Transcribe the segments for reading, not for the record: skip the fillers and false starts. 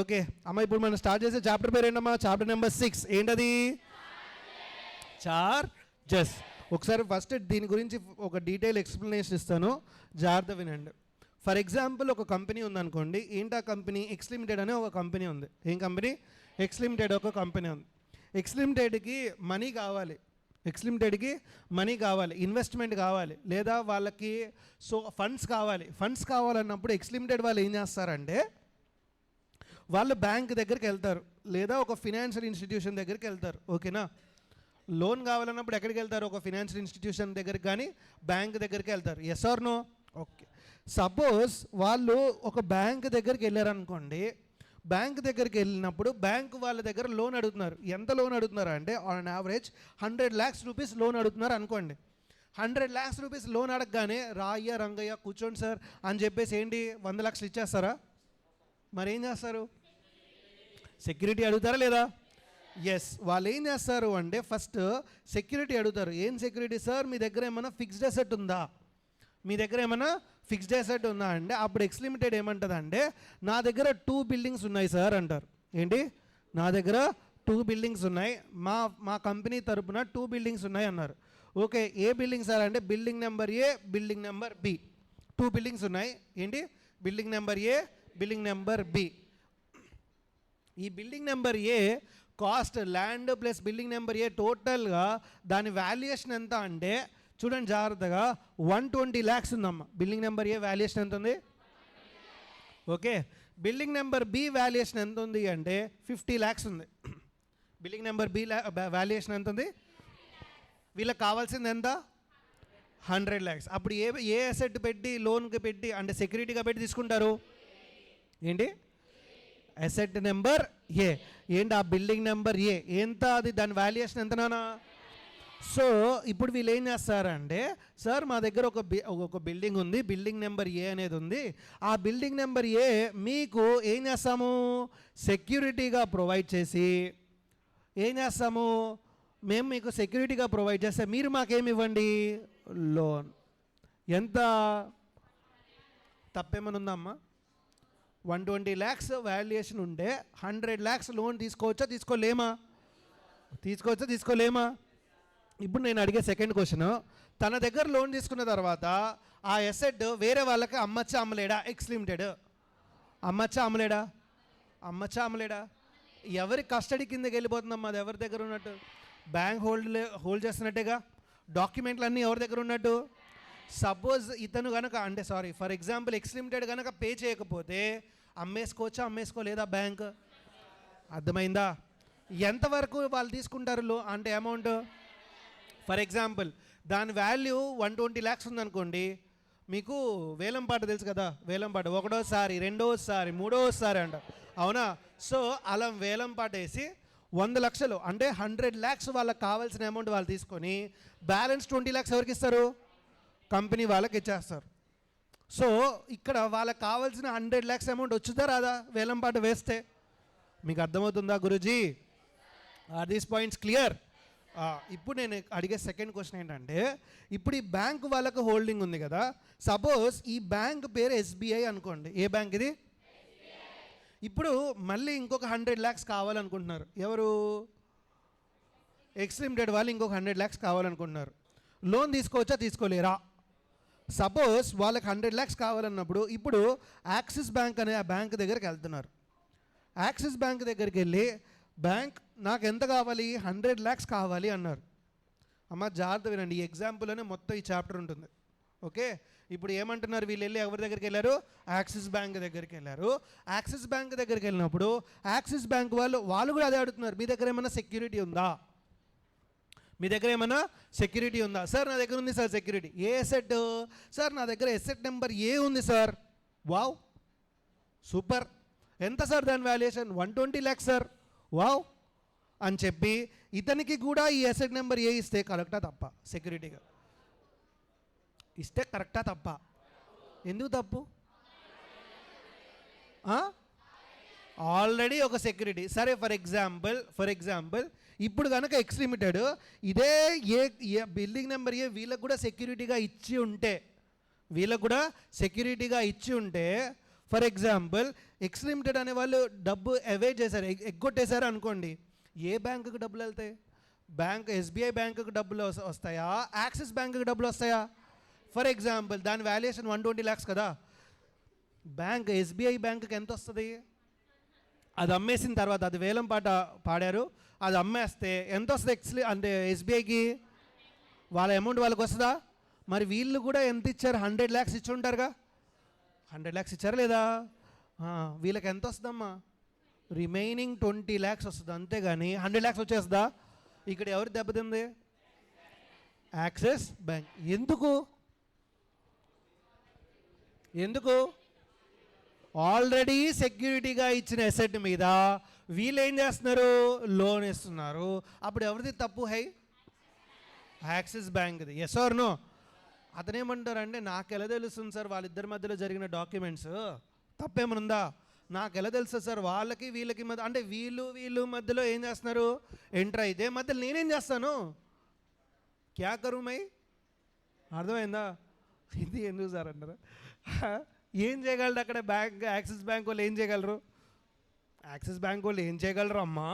Okay అమ్మ, ఇప్పుడు మనం స్టార్ట్ చేసే చాప్టర్ పేరు ఏంటమ్మా? Chapter number 6. ఏంటది? చార్జెస్. ఒకసారి ఫస్ట్ దీని గురించి ఒక డీటెయిల్ ఎక్స్ప్లెనేషన్ ఇస్తాను, జాగ్రత్త వినండి. ఫర్ ఎగ్జాంపుల్ ఒక కంపెనీ ఉందనుకోండి. ఏంటి ఆ కంపెనీ? ఎక్స్ లిమిటెడ్ అనే ఒక కంపెనీ ఉంది. ఏం కంపెనీ? ఎక్స్ లిమిటెడ్ ఒక కంపెనీ ఉంది. ఎక్స్ లిమిటెడ్కి మనీ కావాలి, ఎక్స్ లిమిటెడ్కి మనీ కావాలి, ఇన్వెస్ట్మెంట్ కావాలి, లేదా వాళ్ళకి ఫండ్స్ కావాలి. ఫండ్స్ కావాలన్నప్పుడు ఎక్స్ లిమిటెడ్ వాళ్ళు ఏం చేస్తారంటే వాళ్ళు బ్యాంక్ దగ్గరికి వెళ్తారు, లేదా ఒక ఫినాన్షియల్ ఇన్స్టిట్యూషన్ దగ్గరికి వెళ్తారు. ఓకేనా? లోన్ కావాలన్నప్పుడు ఎక్కడికి వెళ్తారు? ఒక ఫినాన్షియల్ ఇన్స్టిట్యూషన్ దగ్గరికి కానీ బ్యాంక్ దగ్గరికి వెళ్తారు. Yes or no? Okay. Suppose వాళ్ళు ఒక బ్యాంక్ దగ్గరికి వెళ్ళారనుకోండి. బ్యాంక్ దగ్గరికి వెళ్ళినప్పుడు బ్యాంక్ వాళ్ళ దగ్గర లోన్ అడుగుతున్నారు. ఎంత లోన్ అడుగుతున్నారు అంటే on average 100 lakhs rupees loan అడుగుతున్నారు అనుకోండి. 100 lakhs రూపీస్ లోన్ అడగగానే రాయ్య రంగయ్య కూర్చోండి సార్ అని చెప్పేసి ఏంటి 100 lakhs ఇచ్చేస్తారా? మరి ఏం చేస్తారు? సెక్యూరిటీ అడుగుతారా లేదా? ఎస్. వాళ్ళు ఏం చేస్తారు అంటే ఫస్ట్ సెక్యూరిటీ అడుగుతారు. ఏం సెక్యూరిటీ సార్? మీ దగ్గర ఏమైనా ఫిక్స్డ్ అసెట్ ఉందా? మీ దగ్గర ఏమైనా ఫిక్స్డ్ అసెట్ ఉందా అంటే అప్పుడు ఎక్స్ లిమిటెడ్ ఏమంటుంది అంటే నా దగ్గర 2 buildings ఉన్నాయి సార్ అంటారు. ఏంటి? నా దగ్గర 2 buildings ఉన్నాయి, మా కంపెనీ తరపున 2 buildings ఉన్నాయి అన్నారు. ఓకే, ఏ బిల్డింగ్ సార్ అంటే building number A, building number B. 2 buildings ఉన్నాయి. ఏంటి? Building number A, building number B. ఈ building number A cost, land plus building number A టోటల్గా దాని వాల్యుయేషన్ ఎంత అంటే చూడండి జాగ్రత్తగా, 120 lakhs ఉందమ్మా. బిల్డింగ్ నెంబర్ ఏ వాల్యుయేషన్ ఎంత ఉంది? Okay. Building number B valuation ఎంత ఉంది అంటే 50 lakhs ఉంది. బిల్డింగ్ నెంబర్ బి వాల్యుయేషన్ ఎంత ఉంది? వీళ్ళకి కావాల్సింది ఎంత? 100 lakhs. అప్పుడు ఏ అసెట్ పెట్టి లోన్కి పెట్టి అంటే సెక్యూరిటీగా పెట్టి తీసుకుంటారు? ఏంటి? అసెట్ నెంబర్ ఏ. ఏంటి? ఆ బిల్డింగ్ నెంబర్ ఏ ఎంత? అది దాని వాల్యుయేషన్ ఎంత నానా? సో ఇప్పుడు వీళ్ళు ఏం చేస్తారంటే సార్ మా దగ్గర ఒక బిల్డింగ్ ఉంది, బిల్డింగ్ నెంబర్ ఏ అనేది ఉంది. ఆ బిల్డింగ్ నెంబర్ ఏ మీకు ఏం చేస్తాము? సెక్యూరిటీగా ప్రొవైడ్ చేసి ఏం చేస్తాము? మేము మీకు సెక్యూరిటీగా ప్రొవైడ్ చేస్తే మీరు మాకేమి ఇవ్వండి? లోన్. ఎంత? తప్పేమని ఉందమ్మా? 120 lakhs వాల్యుయేషన్ ఉంటే 100 lakhs లోన్ తీసుకోవచ్చా తీసుకోలేమా? తీసుకోవచ్చా తీసుకోలేమా? ఇప్పుడు నేను అడిగే సెకండ్ క్వశ్చన్, తన దగ్గర లోన్ తీసుకున్న తర్వాత ఆ ఎసెట్ వేరే వాళ్ళకి అమ్మచ్చా అమ్మలేడా? X limited అమ్మచ్చా అమ్మలేడా? అమ్మచ్చా అమ్మలేడా? ఎవరి కస్టడీ కిందకి వెళ్ళిపోతుందమ్మా? అది ఎవరి దగ్గర ఉన్నట్టు? బ్యాంక్ హోల్డ్ చేస్తున్నట్టేగా. డాక్యుమెంట్లు అన్నీ ఎవరి దగ్గర ఉన్నట్టు? సపోజ్ ఇతను కనుక అంటే ఫర్ ఎగ్జాంపుల్ ఎక్స్ లిమిటెడ్ కనుక పే చేయకపోతే అమ్మేసుకోవచ్చా అమ్మేసుకోలేదా బ్యాంక్? అర్థమైందా? ఎంతవరకు వాళ్ళు తీసుకుంటారు అంటే అమౌంట్? ఫర్ ఎగ్జాంపుల్ దాని వాల్యూ 120 lakhs ఉందనుకోండి. మీకు వేలంపాట తెలుసు కదా, వేలంపాట ఒకటోసారి, రెండోసారి, మూడోసారి అంట, అవునా? సో అలా వేలంపాట వేసి 100 lakhs అంటే 100 lakhs వాళ్ళకి కావాల్సిన అమౌంట్ వాళ్ళు తీసుకొని బ్యాలెన్స్ 20 lakhs ఎవరికి ఇస్తారు? కంపెనీ వాళ్ళకి ఇచ్చేస్తారు. సో ఇక్కడ వాళ్ళకి కావాల్సిన 100 lakhs అమౌంట్ వచ్చుదా రాదా వేలంపాట వేస్తే? మీకు అర్థమవుతుందా గురూజీ? Are these points clear? ఇప్పుడు నేను అడిగే సెకండ్ క్వశ్చన్ ఏంటంటే ఇప్పుడు ఈ బ్యాంక్ వాళ్ళకు హోల్డింగ్ ఉంది కదా. సపోజ్ ఈ బ్యాంక్ పేరు ఎస్బీఐ అనుకోండి. ఏ బ్యాంక్ ఇది? ఇప్పుడు మళ్ళీ ఇంకొక 100 lakhs కావాలనుకుంటున్నారు. ఎవరు? ఎక్స్ లిమిటెడ్ వాళ్ళు ఇంకొక 100 lakhs కావాలనుకుంటున్నారు. లోన్ తీసుకోవచ్చా తీసుకోలేరా? సపోజ్ వాళ్ళకి 100 lakhs కావాలన్నప్పుడు ఇప్పుడు యాక్సిస్ బ్యాంక్ అనే ఆ బ్యాంక్ దగ్గరికి వెళ్తున్నారు. యాక్సిస్ బ్యాంక్ దగ్గరికి వెళ్ళి బ్యాంక్ నాకు ఎంత కావాలి? 100 lakhs కావాలి అన్నారు. అమ్మ జాగ్రత్త వినండి, ఈ ఎగ్జాంపుల్ అనే మొత్తం ఈ చాప్టర్ ఉంటుంది. ఓకే. ఇప్పుడు ఏమంటున్నారు? వీళ్ళు వెళ్ళి ఎవరి దగ్గరికి వెళ్ళారు? యాక్సిస్ బ్యాంక్ దగ్గరికి వెళ్ళారు. యాక్సిస్ బ్యాంక్ దగ్గరికి వెళ్ళినప్పుడు యాక్సిస్ బ్యాంక్ వాళ్ళు కూడా అదే అడుగుతున్నారు. మీ దగ్గర ఏమైనా సెక్యూరిటీ ఉందా? మీ దగ్గర ఏమైనా సెక్యూరిటీ ఉందా? సార్ నా దగ్గర ఉంది సార్ సెక్యూరిటీ. ఏ ఎసెట్? సార్ నా దగ్గర ఎసెట్ నెంబర్ ఏ ఉంది సార్. Wow, super. ఎంత సార్ దాని వాల్యుయేషన్? 120 lakhs sir. వావ్ అని చెప్పి ఇతనికి కూడా ఈ ఎసెట్ నెంబర్ ఏ ఇస్తే కరెక్టా తప్ప? సెక్యూరిటీగా ఇస్తే కరెక్టా తప్ప? ఎందుకు తప్పు? ఆల్రెడీ ఒక సెక్యూరిటీ. సరే ఫర్ ఎగ్జాంపుల్ ఇప్పుడు కనుక ఎక్స్ లిమిటెడ్ ఇదే ఏ బిల్డింగ్ నెంబర్ ఏ వీళ్ళకు కూడా సెక్యూరిటీగా ఇచ్చి ఉంటే ఫర్ ఎగ్జాంపుల్ ఎక్స్ లిమిటెడ్ అనే వాళ్ళు డబ్బు అవే చేశారు, ఎగ్గొట్టేశారు అనుకోండి, ఏ బ్యాంకుకి డబ్బులు వెళ్తాయి? ఎస్బీఐ బ్యాంకుకి డబ్బులు వస్తాయా, యాక్సిస్ బ్యాంకుకి డబ్బులు వస్తాయా? ఫర్ ఎగ్జాంపుల్ దాని వాల్యుయేషన్ 120 lakhs కదా, ఎస్బీఐ బ్యాంకుకి ఎంత వస్తుంది? అది అమ్మేసిన తర్వాత, అది వేలం పాట పాడారు, అది అమ్మేస్తే ఎంత వస్తుంది అంటే ఎస్బీఐకి? వాళ్ళ అమౌంట్ వాళ్ళకి వస్తుందా? మరి వీళ్ళు కూడా ఎంత ఇచ్చారు? 100 lakhs ఇచ్చి ఉంటారుగా, 100 lakhs ఇచ్చారా లేదా? వీళ్ళకి ఎంత వస్తుందమ్మా? రిమైనింగ్ 20 lakhs వస్తుంది, అంతేగాని 100 lakhs వచ్చేస్తుందా? ఇక్కడ ఎవరు దెబ్బతింది? Axis bank. ఎందుకు? ఆల్రెడీ సెక్యూరిటీగా ఇచ్చిన అసెట్ మీద వీళ్ళు ఏం చేస్తున్నారు? లోన్ ఇస్తున్నారు. అప్పుడు ఎవరిది తప్పు? యాక్సిస్ బ్యాంక్ది. Yes or no? అతనేమంటారంటే, నాకు ఎలా తెలుస్తుంది సార్ వాళ్ళిద్దరి మధ్యలో జరిగిన డాక్యుమెంట్స్, తప్పేమనుందా? నాకు ఎలా తెలుసు సార్ వాళ్ళకి వీళ్ళకి మధ్య, అంటే వీళ్ళు మధ్యలో ఏం చేస్తున్నారు? ఎంటర్ అయితే మధ్యలో నేనేం చేస్తాను? క్యా కరుమై? అర్థమైందా? ఇది ఎందుకు సార్ అంటారా? ఏం చేయగలరు అక్కడ యాక్సిస్ బ్యాంక్ వాళ్ళు? ఏం చేయగలరు? యాక్సిస్ బ్యాంక్ వాళ్ళు ఏం చేయగలరు అమ్మా?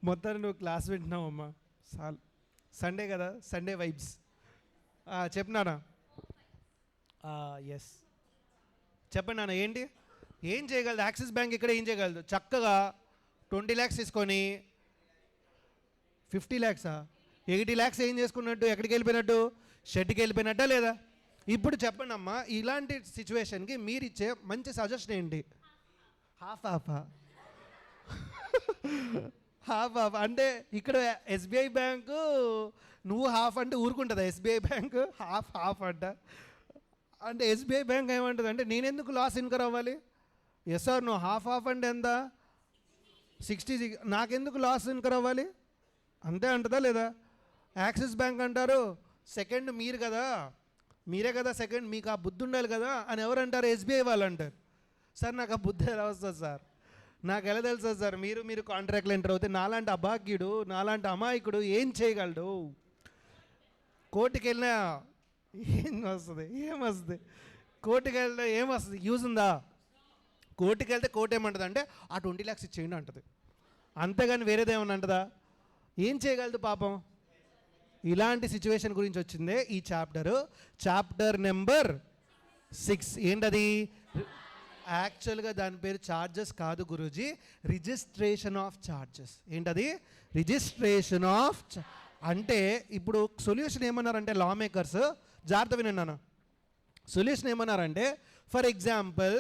మొత్తాన్ని నువ్వు క్లాస్ వింటున్నావమ్మా, సాల్. సండే కదా, సండే వైబ్స్. చెప్పినానా? ఎస్, చెప్పండి నాన్న. ఏంటి ఏం చేయగలదు యాక్సిస్ బ్యాంక్? ఇక్కడ ఏం చేయగలదు? చక్కగా 20 lakhs తీసుకొని 50 lakhs 80 lakhs ఏం చేసుకున్నట్టు? ఎక్కడికి వెళ్ళిపోయినట్టు? షెడ్కి వెళ్ళిపోయినట్టా లేదా? ఇప్పుడు చెప్పండి అమ్మా, ఇలాంటి సిచ్యువేషన్కి మీరు ఇచ్చే మంచి సజెషన్ ఏంటి? హాఫ్ అంటే ఇక్కడ ఎస్బీఐ బ్యాంకు నువ్వు హాఫ్ అంటే ఊరుకుంటుందా? ఎస్బీఐ బ్యాంకు హాఫ్ అంటే ఎస్బీఐ బ్యాంక్ ఏమంటుంది అంటే, నేనెందుకు లాస్ ఇన్కర్ అవ్వాలి? Yes or no? హాఫ్ అంటే ఎంత? 60. నాకెందుకు లాస్ ఇన్కర్ అవ్వాలి? అంతే అంటుందా లేదా? యాక్సిస్ బ్యాంక్ అంటారు, సెకండ్ మీరే కదా సెకండ్, మీకు ఆ బుద్ధి ఉండాలి కదా అని ఎవరు అంటారు? ఎస్బీఐ వాళ్ళు అంటారు. సార్ నాకు ఆ బుద్ధి ఎలా వస్తుంది సార్? నాకు ఎలా తెలుస్తుంది సార్? మీరు కాంట్రాక్ట్లు ఎంటర్ అవుతే నాలాంటి అభాగ్యుడు, నాలాంటి అమాయకుడు ఏం చేయగలడు? కోర్టుకి వెళ్ళినా ఏమొస్తుంది? కోర్టుకి వెళ్తే ఏమొస్తుంది? యూజ్ ఉందా? కోర్టుకి వెళ్తే కోర్టు ఏమంటుంది అంటే, ఆ 20 lakhs ఇచ్చేయండి అంటుంది, అంతేగాని వేరేదేమన్నా అంటుందా? ఏం చేయగలదు పాపం? ఇలాంటి సిచ్యువేషన్ గురించి వచ్చిందే ఈ చాప్టర్ నెంబర్ 6. ఏంటది? యాక్చువల్గా దాని పేరు చార్జెస్ కాదు గురూజీ, రిజిస్ట్రేషన్ ఆఫ్ చార్జెస్. ఏంటది? Registration of. అంటే ఇప్పుడు సొల్యూషన్ ఏమన్నారంటే లా మేకర్స్, జాగ్రత్త విన్నాను, సొల్యూషన్ ఏమన్నారంటే, ఫర్ ఎగ్జాంపుల్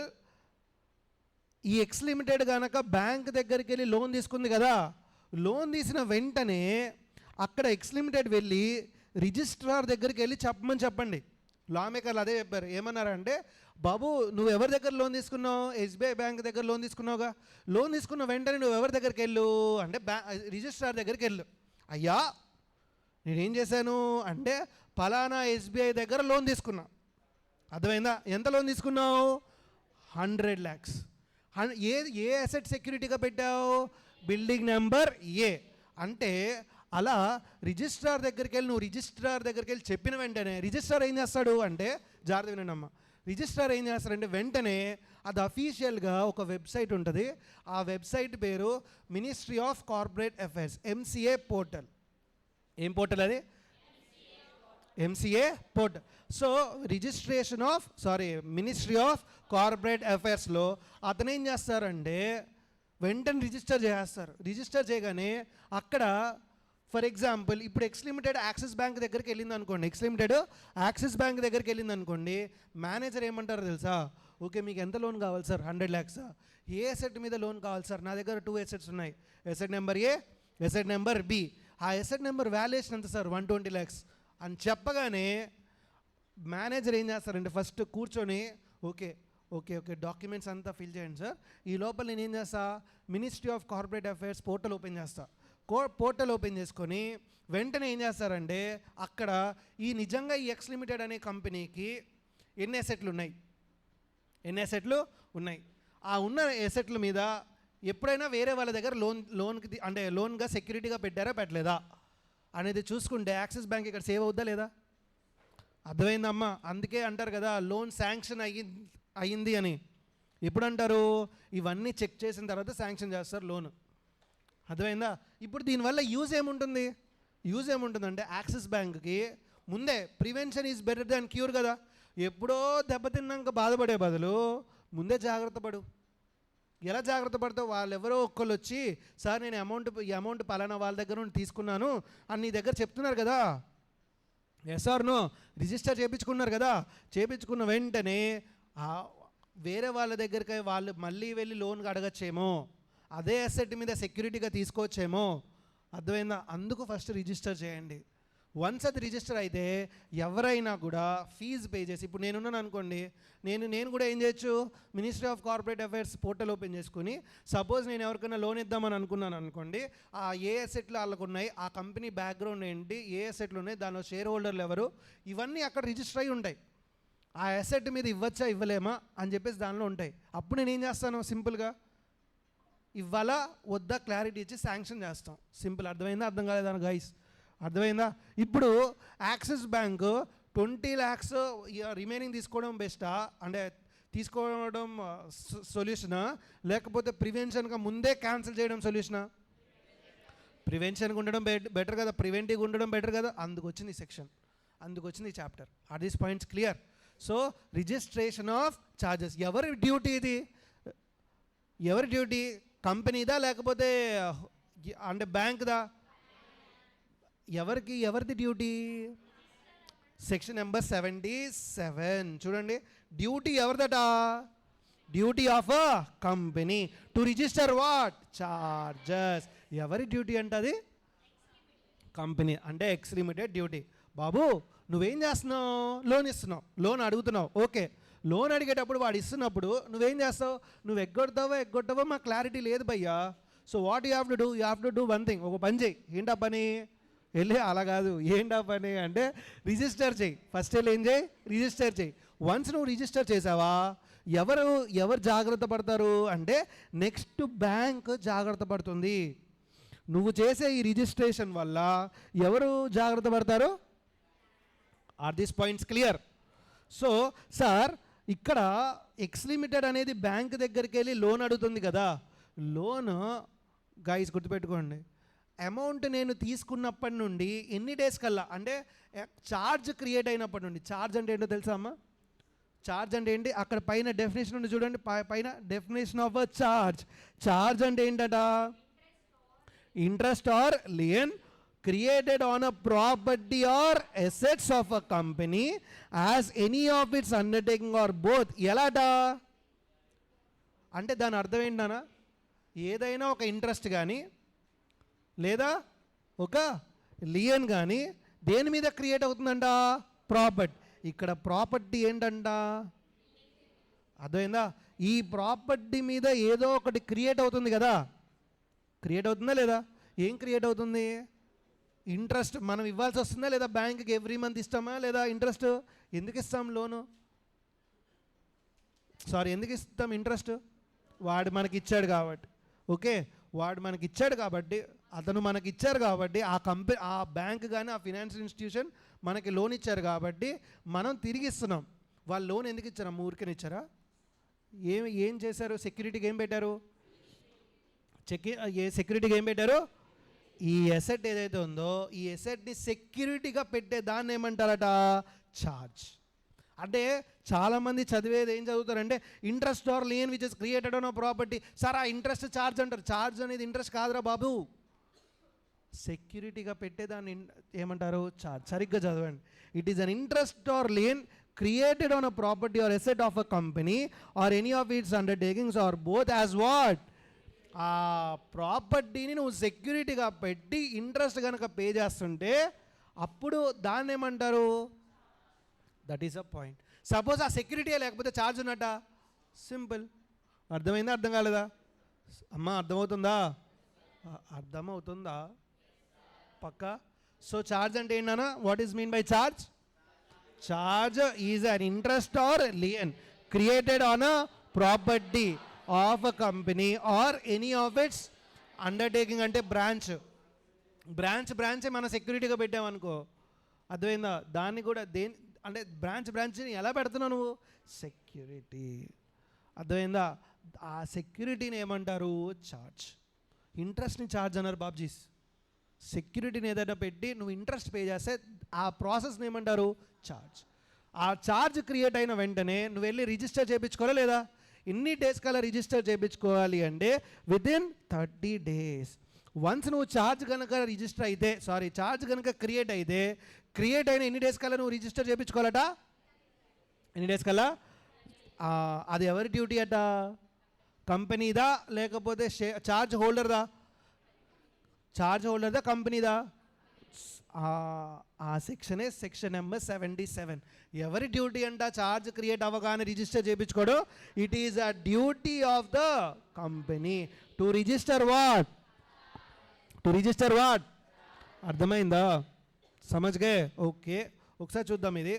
ఈ ఎక్స్ లిమిటెడ్ కనుక బ్యాంక్ దగ్గరికి వెళ్ళి లోన్ తీసుకుంది కదా, లోన్ తీసిన వెంటనే అక్కడ ఎక్స్ లిమిటెడ్ వెళ్ళి రిజిస్ట్రార్ దగ్గరికి వెళ్ళి చెప్పండి. లా మేకర్లు అదే చెప్పారు. ఏమన్నారంటే, బాబు నువ్వు ఎవరి దగ్గర లోన్ తీసుకున్నావు? ఎస్బీఐ బ్యాంక్ దగ్గర లోన్ తీసుకున్నావుగా, లోన్ తీసుకున్న వెంటనే నువ్వు ఎవరి దగ్గరికి వెళ్ళు అంటే రిజిస్ట్రార్ దగ్గరికి వెళ్ళు. అయ్యా నేనేం చేశాను అంటే, ఫలానా ఎస్బీఐ దగ్గర లోన్ తీసుకున్నా. అర్థమైందా? ఎంత లోన్ తీసుకున్నావు? 100 lakhs. ఏ అసెట్ సెక్యూరిటీగా పెట్టావు? బిల్డింగ్ నెంబర్ ఏ. అంటే అలా రిజిస్ట్రార్ దగ్గరికి వెళ్ళి నువ్వు రిజిస్ట్రార్ దగ్గరికి వెళ్ళి చెప్పిన వెంటనే రిజిస్ట్రార్ ఏం చేస్తాడు అంటే, జాగ్రత్త వినండి అమ్మ, రిజిస్ట్రార్ ఏం చేస్తారంటే వెంటనే అది అఫీషియల్గా ఒక వెబ్సైట్ ఉంటుంది. ఆ వెబ్సైట్ పేరు ministry of corporate affairs, MCA portal. ఏం పోర్టల్ అది? MCA portal. So ministry of corporate అఫైర్స్లో అతను ఏం చేస్తారంటే వెంటనే రిజిస్టర్ చేయగానే అక్కడ ఫర్ ఎగ్జాంపుల్ ఇప్పుడు ఎక్స్ లిమిటెడ్ యాక్సిస్ బ్యాంక్ దగ్గరికి వెళ్ళింది అనుకోండి, మేనేజర్ ఏమంటారో తెలుసా? ఓకే మీకు ఎంత లోన్ కావాలి సార్? 100 lakhs. ఏ అసెట్ మీద లోన్ కావాలి సార్? నా దగ్గర 2 assets ఉన్నాయి, అసెట్ నెంబర్ ఏ, అసెట్ నెంబర్ బి. ఆ అసెట్ నెంబర్ వాల్యుయేషన్ ఎంత సార్? 120 lakhs అని చెప్పగానే మేనేజర్ ఏం చేస్తారంటే ఫస్ట్ కూర్చొని ఓకే డాక్యుమెంట్స్ అంతా ఫిల్ చేయండి సార్, ఈ లోపల నేను ఏం చేస్తా, ministry of corporate affairs portal open చేస్తా. పోర్టల్ ఓపెన్ చేసుకొని వెంటనే ఏం చేస్తారంటే అక్కడ నిజంగా ఈ ఎక్స్ లిమిటెడ్ అనే కంపెనీకి ఎన్ని అసెట్లు ఉన్నాయి, ఆ ఉన్న అసెట్ల మీద ఎప్పుడైనా వేరే వాళ్ళ దగ్గర లోన్గా సెక్యూరిటీగా పెట్టారా పెట్టలేదా అనేది చూసుకుంటే యాక్సిస్ బ్యాంక్ ఇక్కడ సేవ్ అవుద్దా లేదా? అర్థమైందమ్మా? అందుకే అంటారు కదా లోన్ శాంక్షన్ అయ్యింది అని. ఎప్పుడు అంటారు? ఇవన్నీ చెక్ చేసిన తర్వాత శాంక్షన్ చేస్తారు లోన్. అర్థమైందా? ఇప్పుడు దీనివల్ల యూజ్ ఏముంటుంది? యూజ్ ఏముంటుందంటే యాక్సిస్ బ్యాంక్కి ముందే prevention is better than cure కదా. ఎప్పుడో దెబ్బతిన్నాక బాధపడే బదులు ముందే జాగ్రత్త పడు. ఎలా జాగ్రత్త పడతావు? వాళ్ళు ఎవరో ఒక్కళ్ళు వచ్చి సార్ నేను ఈ అమౌంట్ పలానా వాళ్ళ దగ్గర నుండి తీసుకున్నాను అని నీ దగ్గర చెప్తున్నారు కదా. Yes or no? రిజిస్టర్ చేయించుకున్నారు కదా. చేయించుకున్న వెంటనే వేరే వాళ్ళ దగ్గరికి వాళ్ళు మళ్ళీ వెళ్ళి లోన్కి అడగచ్చేమో, అదే అసెట్ మీద సెక్యూరిటీగా తీసుకోవచ్చేమో. అర్థమైందా? అందుకు ఫస్ట్ రిజిస్టర్ చేయండి. వన్స్ అది రిజిస్టర్ అయితే ఎవరైనా కూడా ఫీజు పే చేసి, ఇప్పుడు నేనున్నాను అనుకోండి, నేను కూడా ఏం చేయొచ్చు, ministry of corporate affairs portal open చేసుకుని సపోజ్ నేను ఎవరికైనా లోన్ ఇద్దామని అనుకున్నాను అనుకోండి, ఆ ఏ అసెట్లు వాళ్ళకు ఉన్నాయి, ఆ కంపెనీ బ్యాక్గ్రౌండ్ ఏంటి, ఏ అసెట్లు ఉన్నాయి, దానిలో షేర్ హోల్డర్లు ఎవరు, ఇవన్నీ అక్కడ రిజిస్టర్ అయి ఉంటాయి. ఆ అసెట్ మీద ఇవ్వచ్చా ఇవ్వలేమా అని చెప్పేసి దానిలో ఉంటాయి. అప్పుడు నేను ఏం చేస్తాను, సింపుల్గా ఇవ్వాలా వద్దా క్లారిటీ ఇచ్చి శాంక్షన్ చేస్తాం. సింపుల్. అర్థమైందా? అర్థం కాలేదా గైస్? అర్థమైందా? ఇప్పుడు యాక్సిస్ బ్యాంకు 20 lakhs రిమైనింగ్ తీసుకోవడం బెస్టా, అంటే తీసుకోవడం సొల్యూషనా, లేకపోతే ప్రివెన్షన్గా ముందే క్యాన్సిల్ చేయడం సొల్యూషనా? ప్రివెన్షన్గా ఉండడం బెటర్ కదా, ప్రివెంటివ్గా ఉండడం బెటర్ కదా. అందుకు వచ్చింది ఈ సెక్షన్, అందుకు వచ్చింది ఈ chapter. Are these points clear? So registration of charges ఎవరి డ్యూటీ ఇది? ఎవరి డ్యూటీ? కంపెనీదా లేకపోతే అంటే బ్యాంక్దా? ఎవరిది డ్యూటీ? సెక్షన్ నెంబర్ 77 చూడండి. డ్యూటీ ఎవరిదట? Duty of a company to register what? Charges. ఎవరి డ్యూటీ అంటే అది? కంపెనీ అంటే ఎక్స్ లిమిటెడ్ డ్యూటీ. బాబు నువ్వేం చేస్తున్నావు? లోన్ ఇస్తున్నావు, లోన్ అడుగుతున్నావు. ఓకే, లోన్ అడిగేటప్పుడు వాడు ఇస్తున్నప్పుడు నువ్వేం చేస్తావు? నువ్వు ఎగ్గొడతావో మాకు క్లారిటీ లేదు భయ్యా. So what you have to do? You have to do one thing. ఒక పని చేయి. ఏంటా పని? వెళ్ళి అలా కాదు, ఏంటా పని అంటే రిజిస్టర్ చేయి. ఫస్ట్ వెళ్ళి ఏం చేయి? రిజిస్టర్ చేయి. వన్స్ నువ్వు రిజిస్టర్ చేసావా, ఎవరు జాగ్రత్త పడతారు అంటే నెక్స్ట్ బ్యాంక్ జాగ్రత్త పడుతుంది. నువ్వు చేసే ఈ రిజిస్ట్రేషన్ వల్ల ఎవరు జాగ్రత్త పడతారు? Are these points clear? So sir ఇక్కడ ఎక్స్ లిమిటెడ్ అనేది బ్యాంక్ దగ్గరికి వెళ్ళి లోన్ అడుగుతుంది కదా. లోన్ గైస్ గుర్తుపెట్టుకోండి, అమౌంట్ నేను తీసుకున్నప్పటి నుండి ఎన్ని డేస్ కల్లా, అంటే ఛార్జ్ క్రియేట్ అయినప్పటి నుండి. ఛార్జ్ అంటే ఏంటో తెలుసా అమ్మా? ఛార్జ్ అంటే ఏంటి? అక్కడ పైన డెఫినేషన్ ఉంది చూడండి, పైన definition of a charge. Charge అంటే ఏంటట? Interest or lien created on a property or assets of a company as any of its undertaking or both. ఎలాట అంటే దాని అర్థం ఏంటన్నా, ఏదైనా ఒక ఇంట్రెస్ట్ కానీ లేదా ఒక లియన్ కానీ దేని మీద క్రియేట్ అవుతుందంట? ప్రాపర్టీ. ఇక్కడ ప్రాపర్టీ ఏంటంట? అర్థమైందా? ఈ ప్రాపర్టీ మీద ఏదో ఒకటి క్రియేట్ అవుతుంది కదా. క్రియేట్ అవుతుందా లేదా? ఏం క్రియేట్ అవుతుంది? ఇంట్రెస్ట్ మనం ఇవ్వాల్సి వస్తుందా లేదా? బ్యాంక్కి ఎవ్రీ మంత్ ఇస్తామా లేదా? ఇంట్రెస్ట్ ఎందుకు ఇస్తాం? లోను ఎందుకు ఇస్తాం ఇంట్రెస్ట్? వాడు మనకి ఇచ్చాడు కాబట్టి. ఓకే, వాడు మనకి ఇచ్చాడు కాబట్టి, అతను మనకి ఇచ్చారు కాబట్టి, ఆ బ్యాంక్ కానీ ఆ ఫినాన్షియల్ ఇన్స్టిట్యూషన్ మనకి లోన్ ఇచ్చారు కాబట్టి మనం తిరిగి ఇస్తున్నాం. వాళ్ళు లోన్ ఎందుకు ఇచ్చారు? ఊరికని ఇచ్చారా? ఏం చేశారు? సెక్యూరిటీకి ఏం పెట్టారు? సెక్యూరిటీకి ఏం పెట్టారు? ఈ ఎసెట్ ఏదైతే ఉందో ఈ ఎసెట్ని సెక్యూరిటీగా పెట్టే దాన్ని ఏమంటారట? ఛార్జ్. అంటే చాలామంది చదివేది ఏం చదువుతారంటే interest or lien which is created on a property. Sir ఆ ఇంట్రెస్ట్ ఛార్జ్ అంటారు. ఛార్జ్ అనేది ఇంట్రెస్ట్ కాదురా బాబు, సెక్యూరిటీగా పెట్టేదాన్ని ఏమంటారు? ఛార్జ్. సరిగ్గా చదవండి. It is an interest or lien created on a property or asset of a company or any of its undertakings or both as what? ఆ ప్రాపర్టీని నువ్వు సెక్యూరిటీగా పెట్టి ఇంట్రెస్ట్ కనుక పే చేస్తుంటే అప్పుడు దాన్ని ఏమంటారు? That is a point. Suppose ఆ సెక్యూరిటీ లేకపోతే ఛార్జ్ ఉన్నట్ట. సింపుల్. అర్థమైందా? అర్థం కాలేదా అమ్మా? అర్థమవుతుందా పక్కా? సో ఛార్జ్ అంటే ఏంటన్నా? What is mean by charge? Charge is an interest or lien created on a property of a company or any of its undertaking. అంటే బ్రాంచ్ మనం సెక్యూరిటీగా పెట్టామనుకో, అర్థమైందా? దాన్ని కూడా అంటే బ్రాంచ్ని ఎలా పెడుతున్నావు నువ్వు? సెక్యూరిటీ. అర్థమైందా? ఆ సెక్యూరిటీని ఏమంటారు? ఛార్జ్. ఇంట్రెస్ట్ని ఛార్జ్ అన్నారు బాబ్జీస్. సెక్యూరిటీని ఏదైనా పెట్టి నువ్వు ఇంట్రెస్ట్ పే చేస్తే ఆ ప్రాసెస్ని ఏమంటారు? ఛార్జ్. ఆ ఛార్జ్ క్రియేట్ అయిన వెంటనే నువ్వు వెళ్ళి రిజిస్టర్ చేయించుకోవాలా లేదా? ఎన్ని డేస్ కల్లా రిజిస్టర్ చేయించుకోవాలి అంటే వితిన్ 30 days. వన్స్ నువ్వు ఛార్జ్ కనుక రిజిస్టర్ అయితే ఛార్జ్ కనుక క్రియేట్ అయిన ఎన్ని డేస్ కల్లా నువ్వు రిజిస్టర్ చేయించుకోవాలట? ఎన్ని డేస్ కల్లా? అది ఎవరి డ్యూటీ అట? కంపెనీదా లేకపోతే ఛార్జ్ హోల్డర్దా? ఛార్జ్ హోల్డర్దా కంపెనీదా? ఆ సెక్షనే సెక్షన్ నెంబర్ 77. ఎవరి డ్యూటీ అంట? ఛార్జ్ క్రియేట్ అవ్వగానే రిజిస్టర్ చేయించుకోవడం. It is a duty of the company to register what? అర్థమైందా? సమజ్గే? ఓకే, ఒకసారి చూద్దాం ఇది.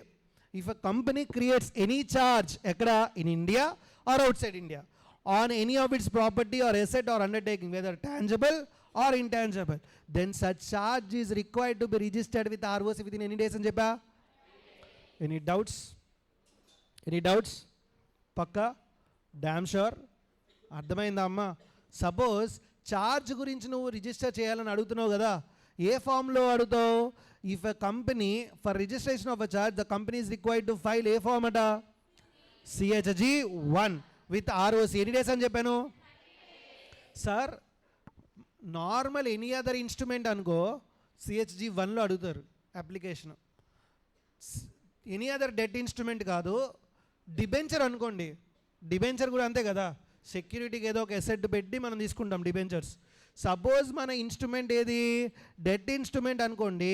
If a company creates any charge ఎక్కడ? In India or outside India on any of its property or asset or undertaking whether tangible or intangible, then such charge is required to be registered with ROC within any days అని చెప్పా. Any doubts? పక్కా? Damn sure? అర్థమైందా అమ్మా? Suppose charge గురించి నువ్వు register చేయాలని అడుగుతున్నావు కదా, ఏ ఫామ్లో అడుగుతావు? If a company for registration of a charge the company is required to file a form అట? CHG1 with ROC. Any days అని చెప్పాను సార్? నార్మల్ ఎనీ అదర్ ఇన్స్ట్రుమెంట్ అనుకో CHG1లో అడుగుతారు application. Any other debt instrument కాదు. డిబెంచర్ అనుకోండి, debenture కూడా అంతే కదా, సెక్యూరిటీకి ఏదో ఒక ఎసెట్ పెట్టి మనం తీసుకుంటాం డిబెంచర్స్. సపోజ్ మన ఇన్స్ట్రుమెంట్ ఏది? డెట్ ఇన్స్ట్రుమెంట్ అనుకోండి.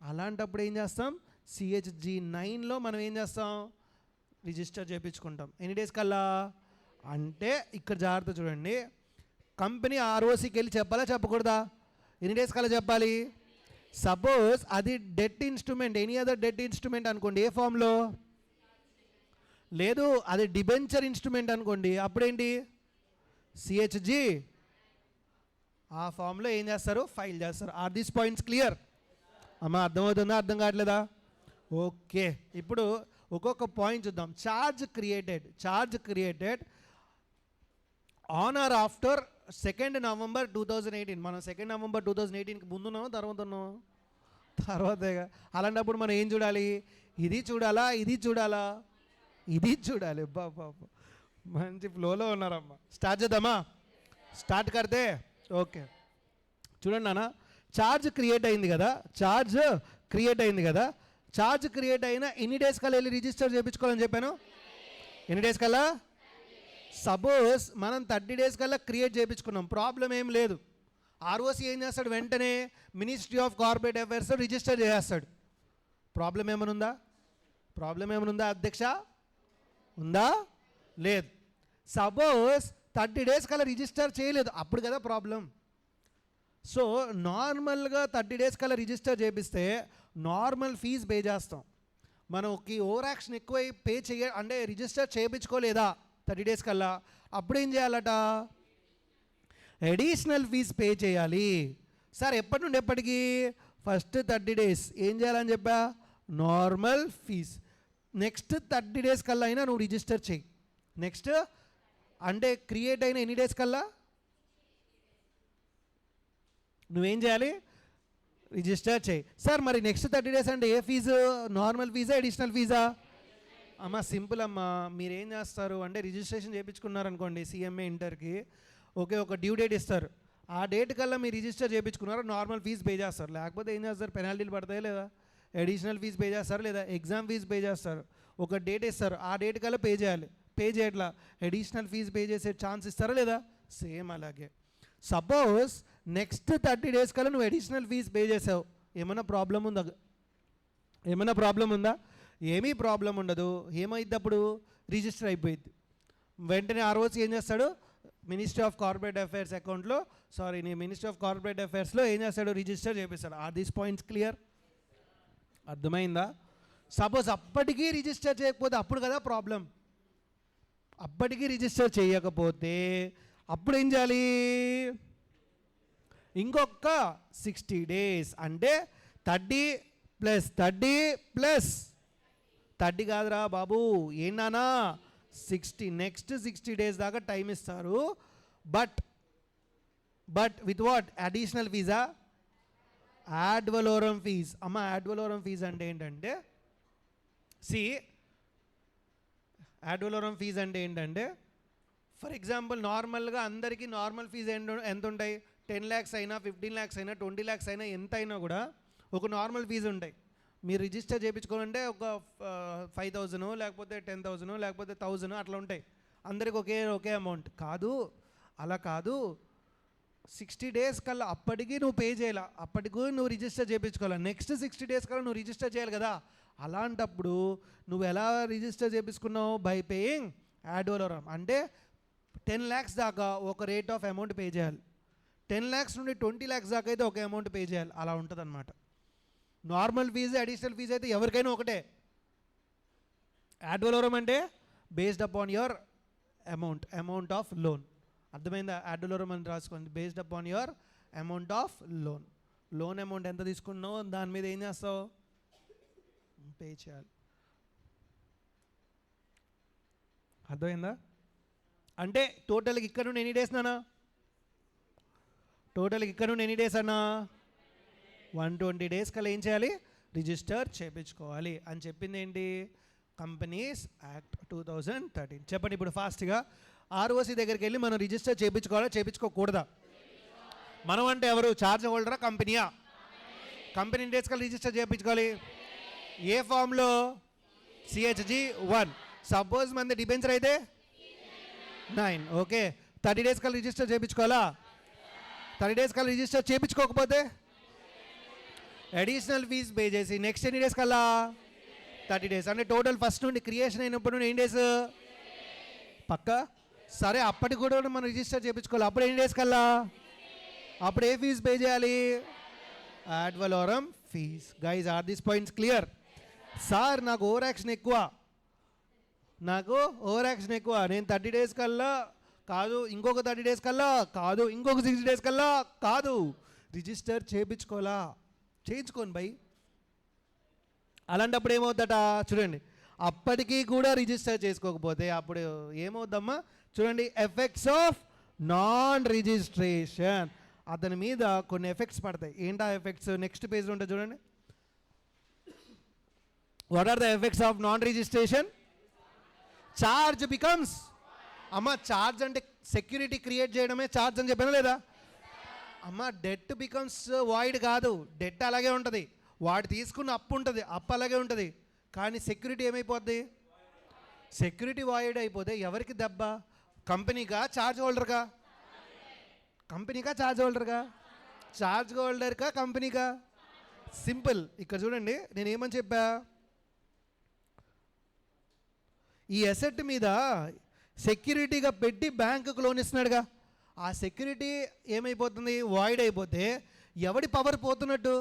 అలాంటప్పుడు ఏం చేస్తాం? CHG9లో మనం ఏం చేస్తాం? రిజిస్టర్ చేయించుకుంటాం. ఎన్ని డేస్ కల్లా అంటే ఇక్కడ జాగ్రత్త చూడండి, కంపెనీ ROCకి వెళ్ళి చెప్పాలా చెప్పకూడదా? ఎన్ని డేస్ కల్లా చెప్పాలి? సపోజ్ అది debt instrument, any other debt instrument అనుకోండి, ఏ ఫామ్లో? లేదు, అది డిబెంచర్ ఇన్స్ట్రుమెంట్ అనుకోండి, అప్పుడేంటి? CHG ఆ ఫామ్లో ఏం చేస్తారు? ఫైల్ చేస్తారు. Are these points clear? అమ్మా అర్థమవుతుందా? అర్థం కావట్లేదా? ఓకే, ఇప్పుడు ఒక్కొక్క పాయింట్ చూద్దాం. Charge created on or after 2nd November 2018. మనం 2nd November 2018కి ముందున్నామో తర్వాత ఉన్నామో? తర్వాతేగా. అలాంటప్పుడు మనం ఏం చూడాలి? ఇది చూడాలా? ఇది చూడాలి. బాబా మంచి ఫ్లోలో ఉన్నారమ్మా. స్టార్ట్ చేద్దామా? స్టార్ట్ కడితే ఓకే. చూడండి నాన్న, ఛార్జ్ క్రియేట్ అయింది కదా, ఛార్జ్ క్రియేట్ అయిన ఎన్ని డేస్ కల్లా వెళ్ళి రిజిస్టర్ చేయించుకోవాలని చెప్పాను? ఎన్ని డేస్ కల్లా? సపోజ్ మనం 30 days కల్లా క్రియేట్ చేయించుకున్నాం, ప్రాబ్లం ఏం లేదు. ROC ఏం చేస్తాడు? వెంటనే మినిస్ట్రీ ఆఫ్ కార్పొరేట్ అఫైర్స్లో రిజిస్టర్ చేసేస్తాడు. ప్రాబ్లం ఏమనుందా అధ్యక్ష? ఉందా? లేదు. సపోజ్ 30 days కల్లా రిజిస్టర్ చేయలేదు, అప్పుడు కదా ప్రాబ్లం. సో నార్మల్గా 30 days కల్లా రిజిస్టర్ చేపిస్తే నార్మల్ ఫీజు పే చేస్తాం. మనకి ఓవర్ యాక్షన్ ఎక్కువై అంటే రిజిస్టర్ చేయించుకోలేదా 30 days కల్లా, అప్పుడు ఏం చేయాలట? అడిషనల్ ఫీజు పే చేయాలి. సార్ ఎప్పటి నుండి ఎప్పటికి? ఫస్ట్ 30 days ఏం చేయాలని చెప్పా? Normal fees. నెక్స్ట్ 30 days కల్లా అయినా నువ్వు రిజిస్టర్ చేయి. నెక్స్ట్ అంటే క్రియేట్ అయిన ఎన్ని డేస్ కల్లా నువ్వేం చేయాలి? రిజిస్టర్ చేయి. సార్ మరి నెక్స్ట్ 30 days అంటే ఏ ఫీజు? నార్మల్ ఫీజా అడిషనల్ ఫీజా? అమ్మ సింపుల్ అమ్మా. మీరేం చేస్తారు అంటే రిజిస్ట్రేషన్ చేయించుకున్నారనుకోండి CMA ఇంటర్కి, ఓకే, ఒక డ్యూ డేట్ ఇస్తారు. ఆ డేట్ కల్లా మీరు రిజిస్టర్ చేయించుకున్నారు, నార్మల్ ఫీజు పే చేస్తారు. లేకపోతే ఏం చేస్తారు? పెనాల్టీలు పడతాయి లేదా? అడిషనల్ ఫీజు పే చేస్తారు లేదా? ఎగ్జామ్ ఫీజు పే చేస్తారు. ఒక డేట్ ఇస్తారు, ఆ డేట్ కల్లా పే చేయాలి. పే చేయట్లా, అడిషనల్ ఫీజు పే చేసే ఛాన్స్ ఇస్తారా లేదా? సేమ్ అలాగే. సపోజ్ నెక్స్ట్ 30 days కల్లా నువ్వు అడిషనల్ ఫీజు పే చేసావు, ఏమైనా ప్రాబ్లం ఉందా? ఏమీ ప్రాబ్లం ఉండదు. ఏమైంది అప్పుడు? రిజిస్టర్ అయిపోయింది. వెంటనే ROC ఏం చేస్తాడు? మినిస్ట్రీ ఆఫ్ కార్పొరేట్ అఫైర్స్ అకౌంట్లో మినిస్ట్రీ ఆఫ్ కార్పొరేట్ అఫైర్స్లో ఏం చేస్తాడు? రిజిస్టర్ చేపిస్తాడు. Are these points clear? అర్థమైందా? సపోజ్ అప్పటికీ రిజిస్టర్ చేయకపోతే అప్పుడు కదా ప్రాబ్లం. అప్పటికీ రిజిస్టర్ చేయకపోతే అప్పుడు ఏం చేయాలి? ఇంకొక 60 days అంటే 30 + 30 + 30 కాదురా బాబు, ఏంటన్నా 60, నెక్స్ట్ 60 డేస్ దాకా టైం ఇస్తారు. But with what? అడిషనల్ ఫీజా? Ad valorem fee. అమ్మ యాడ్ వలోరం ఫీజ్ అంటే ఏంటంటే యాడ్ వలోరం ఫీజ్ అంటే ఏంటంటే ఫర్ ఎగ్జాంపుల్ నార్మల్గా అందరికీ నార్మల్ ఫీజు ఎంత ఉంటాయి? 10 lakhs అయినా 15 lakhs అయినా 20 lakhs అయినా ఎంత అయినా కూడా ఒక నార్మల్ ఫీజు ఉంటాయి. మీరు రిజిస్టర్ చేయించుకోవాలంటే ఒక 5,000 లేకపోతే 10,000 లేకపోతే 1,000 అట్లా ఉంటాయి. అందరికి ఒకే అమౌంట్ కాదు, అలా కాదు. 60 days కల్లా అప్పటికి నువ్వు పే చేయాలి, అప్పటికి నువ్వు రిజిస్టర్ చేయించుకోవాలి. నెక్స్ట్ 60 days కల్లా నువ్వు రిజిస్టర్ చేయాలి కదా. అలాంటప్పుడు నువ్వు ఎలా రిజిస్టర్ చేయించుకున్నావు? By paying ad valorem. అంటే 10 lakhs దాకా ఒక రేట్ ఆఫ్ అమౌంట్ పే చేయాలి, 10 lakhs నుండి 20 lakhs దాకా అయితే ఒక అమౌంట్ పే చేయాలి. అలా ఉంటుంది అనమాట. నార్మల్ ఫీజు అడిషనల్ ఫీజు అయితే ఎవరికైనా ఒకటే. యాడ్ వలోరం అంటే based upon your amount of loan. అర్థమైందా? యాడ్ వలోరం అని రాసుకోండి. Based upon your amount of loan amount ఎంత తీసుకున్నావు దాని మీద ఏం చేస్తావు? పే చేయాలి. అర్థమైందా? అంటే టోటల్కి ఇక్కడ నుండి ఎన్ని డేస్ నానా? టోటల్కి ఇక్కడ నుండి ఎన్ని డేస్ అన్నా? 120 days కల్లా ఏం చేయాలి? రిజిస్టర్ చేయించుకోవాలి అని చెప్పింది ఏంటి? Companies act 2013. చెప్పండి ఇప్పుడు ఫాస్ట్గా. ఆర్ఓసి దగ్గరికి వెళ్ళి మనం రిజిస్టర్ చేయించుకోవాలా చేయించుకోకూడదా? మనం అంటే ఎవరు? ఛార్జ్ హోల్డరా కంపెనీయా? కంపెనీ డేస్ కల్లా రిజిస్టర్ చేయించుకోవాలి. ఏ ఫామ్లో? CHG1. సపోజ్ మంది డిబెంచర్ అయితే 9. ఓకే, 30 days కల్లా రిజిస్టర్ చేయించుకోవాలా? 30 days కల్లా రిజిస్టర్ చేయించుకోకపోతే అడిషనల్ ఫీజ్ పే చేసి నెక్స్ట్ ఎన్ని డేస్ కల్లా? 30 days. అంటే టోటల్ ఫస్ట్ నుండి క్రియేషన్ అయినప్పుడు నుండి ఎన్ని డేస్? పక్క సరే, అప్పటికి కూడా మనం రిజిస్టర్ చేయించుకోవాలి. అప్పుడు ఎన్ని డేస్ కల్లా? అప్పుడు ఏ ఫీజు పే చేయాలి? Ad valorem fee. Guys are these points clear? Sir నాకు ఓవర్ యాక్షన్ ఎక్కువ, నేను 30 days కల్లా కాదు, ఇంకొక 30 days కల్లా కాదు, ఇంకొక 60 days కల్లా కాదు, రిజిస్టర్ చేయించుకోండి బై. అలాంటప్పుడు ఏమవుద్దట చూడండి. అప్పటికీ కూడా రిజిస్టర్ చేసుకోకపోతే అప్పుడు ఏమవుద్దమ్మా చూడండి. Effects of non registration. అతని మీద కొన్ని ఎఫెక్ట్స్ పడతాయి. ఏంటా ఎఫెక్ట్స్? నెక్స్ట్ పేజ్లో ఉంటుంది చూడండి. What are the effects of non registration? Charge becomes. అమ్మ చార్జ్ అంటే సెక్యూరిటీ క్రియేట్ చేయడమే చార్జ్ అని చెప్పాను లేదా? అమ్మ డెట్ బికమ్స్ వాయిడ్ కాదు, డెట్ అలాగే ఉంటుంది. వాడు తీసుకున్న అప్పు ఉంటుంది, అప్పు అలాగే ఉంటుంది. కానీ సెక్యూరిటీ ఏమైపోద్ది? సెక్యూరిటీ వాయిడ్ అయిపోతే ఎవరికి దెబ్బ? కంపెనీగా ఛార్జ్ హోల్డర్గా? కంపెనీగా ఛార్జ్ హోల్డర్గా? ఛార్జ్ హోల్డర్గా కంపెనీగా? సింపుల్. ఇక్కడ చూడండి నేను ఏమని చెప్పా? ఈ అసెట్ మీద సెక్యూరిటీగా పెట్టి బ్యాంకుకు లోన్ ఇస్తున్నాడుగా, ఆ సెక్యూరిటీ ఏమైపోతుంది? వాయిడ్ అయిపోతే ఎవడి పవర్ పోతున్నట్టు?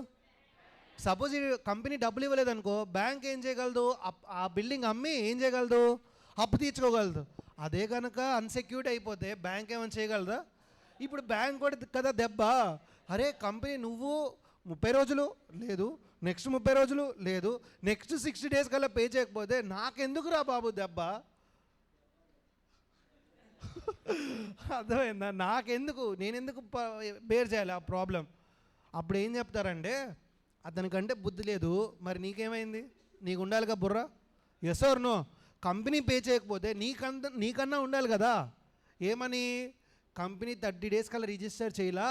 సపోజ్ ఈ కంపెనీ డబ్బులు ఇవ్వలేదనుకో, బ్యాంక్ ఏం చేయగలదు? ఆ బిల్డింగ్ అమ్మి ఏం చేయగలదు? అప్పు తీర్చుకోగలదు. అదే కనుక అన్సెక్యూర్డ్ అయిపోతే బ్యాంక్ ఏమైనా చేయగలదా? ఇప్పుడు బ్యాంక్ కూడా కదా దెబ్బ. అరే కంపెనీ నువ్వు 30 రోజులు లేదు, నెక్స్ట్ 30 రోజులు లేదు, నెక్స్ట్ 60 days కల్లా పే చేయకపోతే నాకెందుకు రా బాబు దెబ్బ? అర్థమైందా? నాకెందుకు, నేనెందుకు బేర్ చేయాలి ఆ ప్రాబ్లం? అప్పుడు ఏం చెప్తారంటే అతనికంటే బుద్ధి లేదు, మరి నీకేమైంది? నీకు ఉండాలిగా బుర్ర. Yes or no? Company pay చేయకపోతే నీకన్నా ఉండాలి కదా. ఏమని? కంపెనీ 30 days కల్లా రిజిస్టర్ చేయాలా,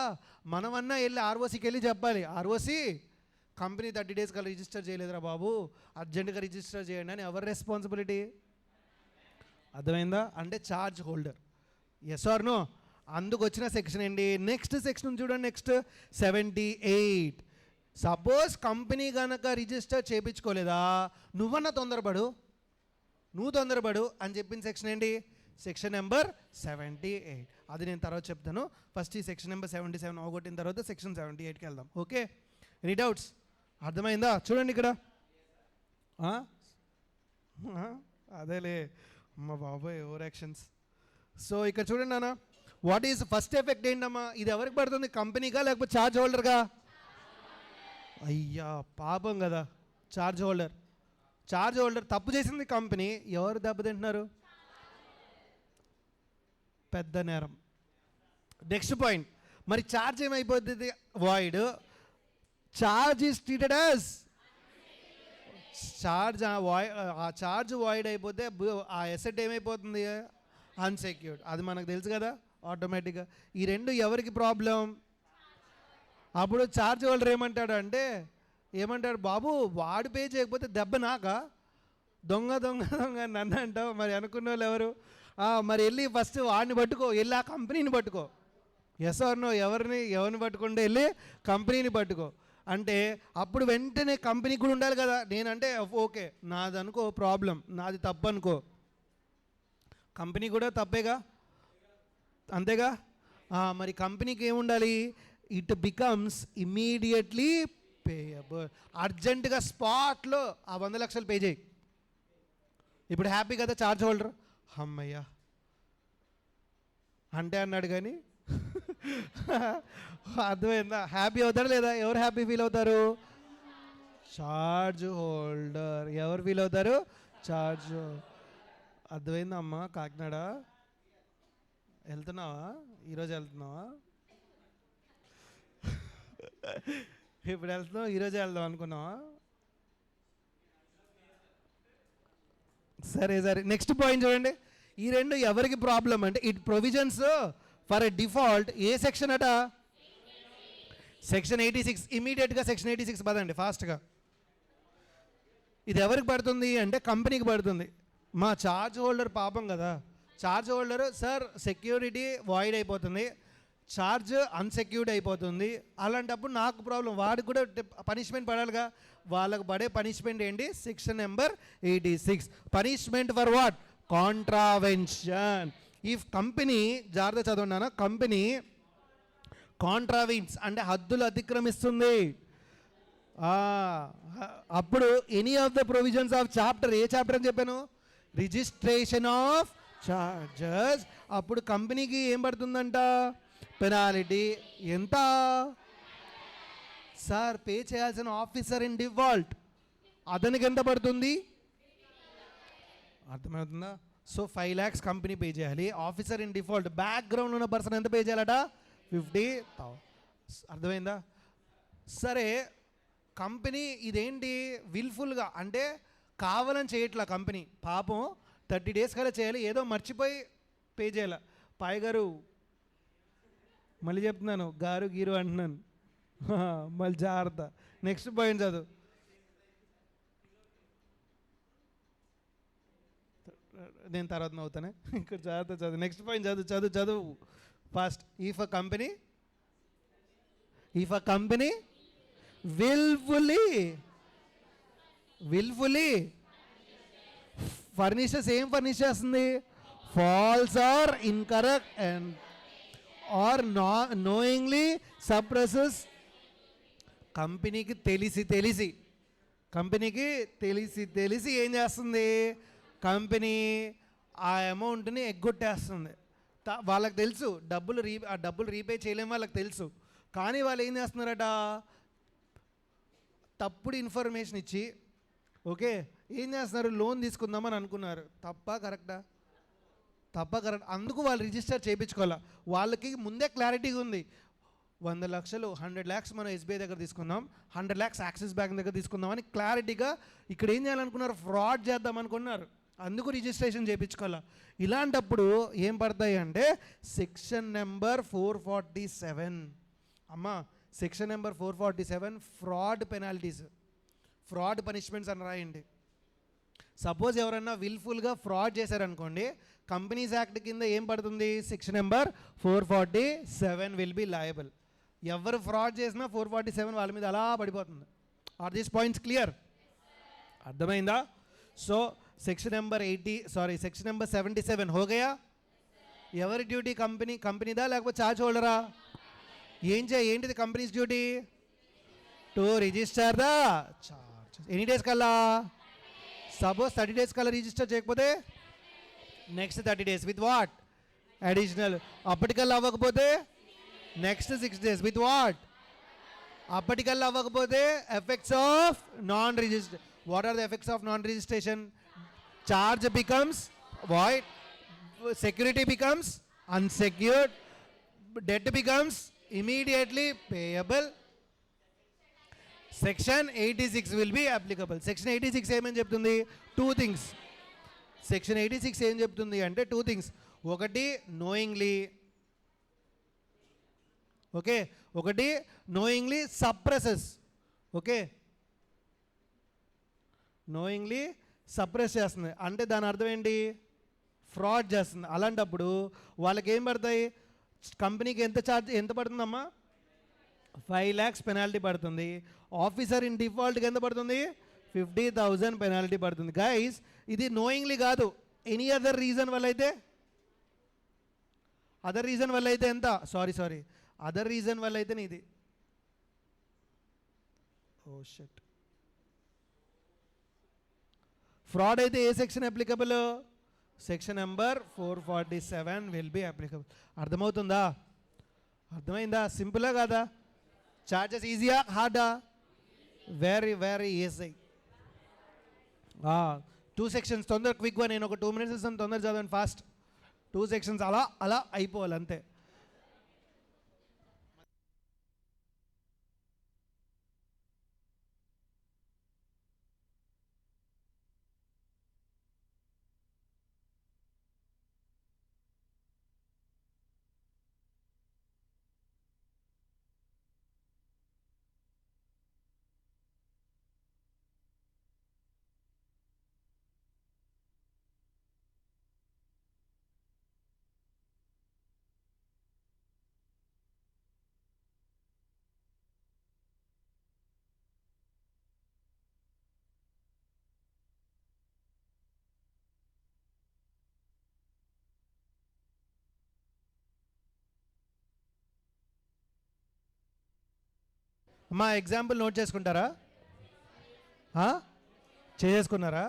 మనమన్నా వెళ్ళి ఆర్ఓసికి వెళ్ళి చెప్పాలి, ఆర్ఓసి కంపెనీ 30 days కల్లా రిజిస్టర్ చేయలేదురా బాబు, అర్జెంటుగా రిజిస్టర్ చేయండి అని. ఎవరి రెస్పాన్సిబిలిటీ? అర్థమైందా? అంటే charge holder. Yes or no? అందుకు వచ్చిన సెక్షన్ ఏంటి? నెక్స్ట్ సెక్షన్ చూడండి. నెక్స్ట్ 78. సపోజ్ కంపెనీ కనుక రిజిస్టర్ చేయించుకోలేదా, నువ్వు తొందరపడు అని చెప్పిన సెక్షన్ ఏంటి? Section number 78. అది నేను తర్వాత చెప్తాను. ఫస్ట్ ఈ సెక్షన్ నెంబర్ 77 అవగొట్టిన తర్వాత సెక్షన్ 78కి వెళ్దాం. Okay, any doubts? అర్థమైందా? చూడండి ఇక్కడ. అదేలే అమ్మ బాబోయ్ ఓవర్ యాక్షన్స్. సో ఇక్కడ చూడండి నాన్న, వాట్ ఈజ్ ఫస్ట్ ఎఫెక్ట్ ఏంటమ్మా? ఇది ఎవరికి పడుతుంది? కంపెనీగా లేకపోతే ఛార్జ్ హోల్డర్గా? అయ్యా పాపం కదా ఛార్జ్ హోల్డర్. చార్జ్ హోల్డర్ తప్పు చేసింది కంపెనీ, ఎవరు దెబ్బతింటున్నారు? పెద్ద నేరం. నెక్స్ట్ పాయింట్, మరి ఛార్జ్ ఏమైపోతుంది? Void. Charge is treated as charge. ఆ ఛార్జ్ వాయిడ్ అయిపోతే ఆ ఎసెట్ ఏమైపోతుంది? అన్సెక్యూర్డ్. అది మనకు తెలుసు కదా ఆటోమేటిక్గా. ఈ రెండు ఎవరికి ప్రాబ్లం? అప్పుడు ఛార్జ్ హోల్డర్ ఏమంటాడు అంటే, ఏమంటాడు, బాబు వాడు పే చేయకపోతే దెబ్బ నాకా? దొంగ దొంగ దొంగ నన్ను అంటావు. మరి అనుకున్న వాళ్ళు ఎవరు? మరి వెళ్ళి ఫస్ట్ వాడిని పట్టుకో, వెళ్ళి ఆ కంపెనీని పట్టుకో. Yes or no? ఎవరిని పట్టుకుంటే వెళ్ళి కంపెనీని పట్టుకో అంటే అప్పుడు వెంటనే కంపెనీకి కూడా ఉండాలి కదా. నేనంటే ఓకే నాది అనుకో ప్రాబ్లం, నాది తప్పు అనుకో, కంపెనీ కూడా తప్పేగా, అంతేగా. మరి కంపెనీకి ఏముండాలి? It becomes immediately payable. అర్జెంటుగా స్పాట్లో ఆ 100 లక్షలు పే చేయి. ఇప్పుడు హ్యాపీ కదా ఛార్జ్ హోల్డర్, అమ్మయ్యా అంటే అన్నాడు. కానీ అర్థమైందా? హ్యాపీ అవుతారా లేదా? ఎవరు హ్యాపీ ఫీల్ అవుతారు? Charge holder. ఎవరు ఫీల్ అవుతారు? ఛార్జ్. అర్థమైందా అమ్మా? కాకినాడ వెళ్తున్నావా? ఈరోజు వెళ్తున్నావా? ఇప్పుడు వెళ్తున్నావు, ఈరోజే వెళ్దాం అనుకున్నావా? సరే సరే. నెక్స్ట్ పాయింట్ చూడండి. ఈ రెండు ఎవరికి ప్రాబ్లం అంటే, it provisions for a default. A section అట? సెక్షన్ 86. ఇమీడియట్గా సెక్షన్ 86 పదండి ఫాస్ట్గా. ఇది ఎవరికి పడుతుంది అంటే కంపెనీకి పడుతుంది. మా ఛార్జ్ హోల్డర్ పాపం కదా. Charge holder sir security void అయిపోతుంది, ఛార్జ్ అన్సెక్యూర్డ్ అయిపోతుంది. అలాంటప్పుడు నాకు ప్రాబ్లం, వాడికి కూడా పనిష్మెంట్ పడాలిగా. వాళ్ళకు పడే పనిష్మెంట్ ఏంటి? Section number 86. Punishment for what? Contravention. If company, జాగ్రత్త చదవన్నానా, కంపెనీ కాంట్రావెన్స్ అంటే హద్దులు అతిక్రమిస్తుంది, అప్పుడు any of the provisions of chapter, ఏ చాప్టర్ అని చెప్పాను? Registration of charges. అప్పుడు కంపెనీకి ఏం పడుతుందంట? పెనాలిటీ. ఎంత సార్? పే చేయాల్సిన ఆఫీసర్ ఇన్ డిఫాల్ట్ అతనికి ఎంత పడుతుంది? అర్థమవుతుందా? సో 5 lakhs కంపెనీ పే చేయాలి. ఆఫీసర్ ఇన్ డిఫాల్ట్ బ్యాక్గ్రౌండ్ ఉన్న పర్సన్ ఎంత పే చేయాలట? 50,000. అర్థమైందా? సరే, కంపెనీ ఇదేంటి విల్ఫుల్గా అంటే కావాలని చేయట్లా కంపెనీ, పాపం 30 days కల్లా చేయాలి, ఏదో మర్చిపోయి పే చేయాల. పాయ్ గారు, మళ్ళీ చెప్తున్నాను, గారు గీరు అంటున్నాను, మళ్ళీ జాగ్రత్త. నెక్స్ట్ పాయింట్ చదువు. నేను తర్వాత నవ్వుతానే, ఇక్కడ జాగ్రత్త చదువు. నెక్స్ట్ పాయింట్ చదువు fast. If a company wilfully furnishers, ఏం ఫర్నిష్ చేస్తుంది? False or incorrect and or knowingly suppresses. కంపెనీకి తెలిసి ఏం చేస్తుంది? కంపెనీ ఆ అమౌంట్ని ఎగ్గొట్టేస్తుంది. వాళ్ళకి తెలుసు ఆ డబ్బులు రీపే చేయలేము, వాళ్ళకి తెలుసు. కానీ వాళ్ళు ఏం చేస్తున్నారట? తప్పుడు ఇన్ఫర్మేషన్ ఇచ్చి, ఓకే ఏం చేస్తున్నారు? లోన్ తీసుకుందామని అనుకున్నారు. తప్ప కరెక్టా? కరెక్ట్. అందుకు వాళ్ళు రిజిస్టర్ చేయించుకోవాలి. వాళ్ళకి ముందే క్లారిటీగా ఉంది, 100 లక్షలు 100 lakhs మనం ఎస్బీఐ దగ్గర తీసుకుందాం, 100 lakhs యాక్సిస్ బ్యాంక్ దగ్గర తీసుకుందాం అని క్లారిటీగా. ఇక్కడ ఏం చేయాలనుకున్నారు? ఫ్రాడ్ చేద్దాం అనుకున్నారు. అందుకు రిజిస్ట్రేషన్ చేయించుకోవాలి. ఇలాంటప్పుడు ఏం పడతాయి అంటే సెక్షన్ నెంబర్ 447. అమ్మా, section number 447 fraud penalties, fraud punishments అని రాయండి. సపోజ్ ఎవరన్నా విల్ఫుల్గా ఫ్రాడ్ చేశారనుకోండి, కంపెనీస్ యాక్ట్ కింద ఏం పడుతుంది? Section number 447 will be liable. ఎవరు ఫ్రాడ్ చేసినా 447 వాళ్ళ మీద అలా పడిపోతుంది. Are these points clear? అర్థమైందా? సో సెక్షన్ నెంబర్ 77 హో గయా. ఎవరి డ్యూటీ? కంపెనీదా లేకపోతే ఛార్జ్ హోల్డరా? ఏంటిది companies duty? To register the charges. Any days కల్లా? సపోజ్ 30 days కల్లా రిజిస్టర్ చేయకపోతే next 30 days with what? Additional. అప్పటికల్లా అవ్వకపోతే నెక్స్ట్ 6 days విత్ వాట్? అప్పటికల్లా అవ్వకపోతే effects of non register. What are the effects of non-registration? Charge becomes void, security becomes unsecured, debt becomes immediately payable. Section 86 will be applicable. Section 86 ఏమని చెప్తుంది? Two things. Section 86 ఏం చెప్తుంది అంటే two things. ఒకటి knowingly, okay, ఒకటి knowingly suppresses, okay, knowingly suppress చేస్తుంది అంటే దాని అర్థం ఏంటి? ఫ్రాడ్ చేస్తుంది. అలాంటప్పుడు వాళ్ళకి ఏం పడతాయి? కంపెనీకి ఎంత పడుతుందమ్మా? 5 lakhs పెనాల్టీ పడుతుంది. ఆఫీసర్ ఇన్ డిఫాల్ట్కి ఎంత పడుతుంది? 50,000 పెనాల్టీ పడుతుంది. గైస్ ఇది నోయింగ్లీ కాదు, ఎనీ అదర్ రీజన్ వల్ల అయితే, అదర్ రీజన్ వల్ల అయితే ఎంత? సారీ అదర్ రీజన్ వల్ల అయితే ఇది, ఓ షట్, ఫ్రాడ్ అయితే ఏ section applicable? Section number 447 will be applicable. అర్థమవుతుందా? అర్థమైందా? సింపులా కాదా? చార్జెస్ ఈజీయా హార్డా? Very very easy. 2 sections తొందర క్విక్గా, నేను ఒక 2 minutes ఇస్తాను, తొందర చదవండి ఫాస్ట్. 2 sections అలా అలా అయిపోవాలి అంతే. మా ఎగ్జాంపుల్ నోట్ చేసుకుంటారా? చేసుకున్నారా?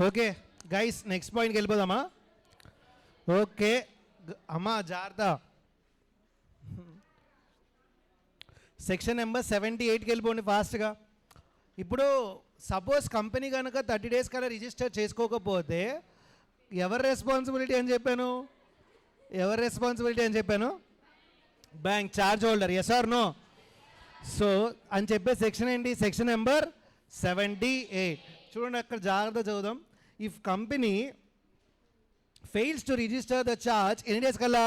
ఓకే గైస్, నెక్స్ట్ పాయింట్కి వెళ్ళిపోదామా? ఓకే అమ్మా జాగ్రత్త. సెక్షన్ నెంబర్ 78కి వెళ్ళిపోండి ఫాస్ట్గా. ఇప్పుడు సపోజ్ కంపెనీ కనుక 30 days కల్లా రిజిస్టర్ చేసుకోకపోతే ఎవరి రెస్పాన్సిబిలిటీ అని చెప్పాను? ఎవరి రెస్పాన్సిబిలిటీ అని చెప్పాను? Bank charge holder. Yes or no? So అని చెప్పే సెక్షన్ ఏంటి, సెక్షన్ నెంబర్ 78. చూడండి అక్కడ జాగ్రత్త చదువుదాం. If company fails to register the charge ఎన్ని డేస్ కల్లా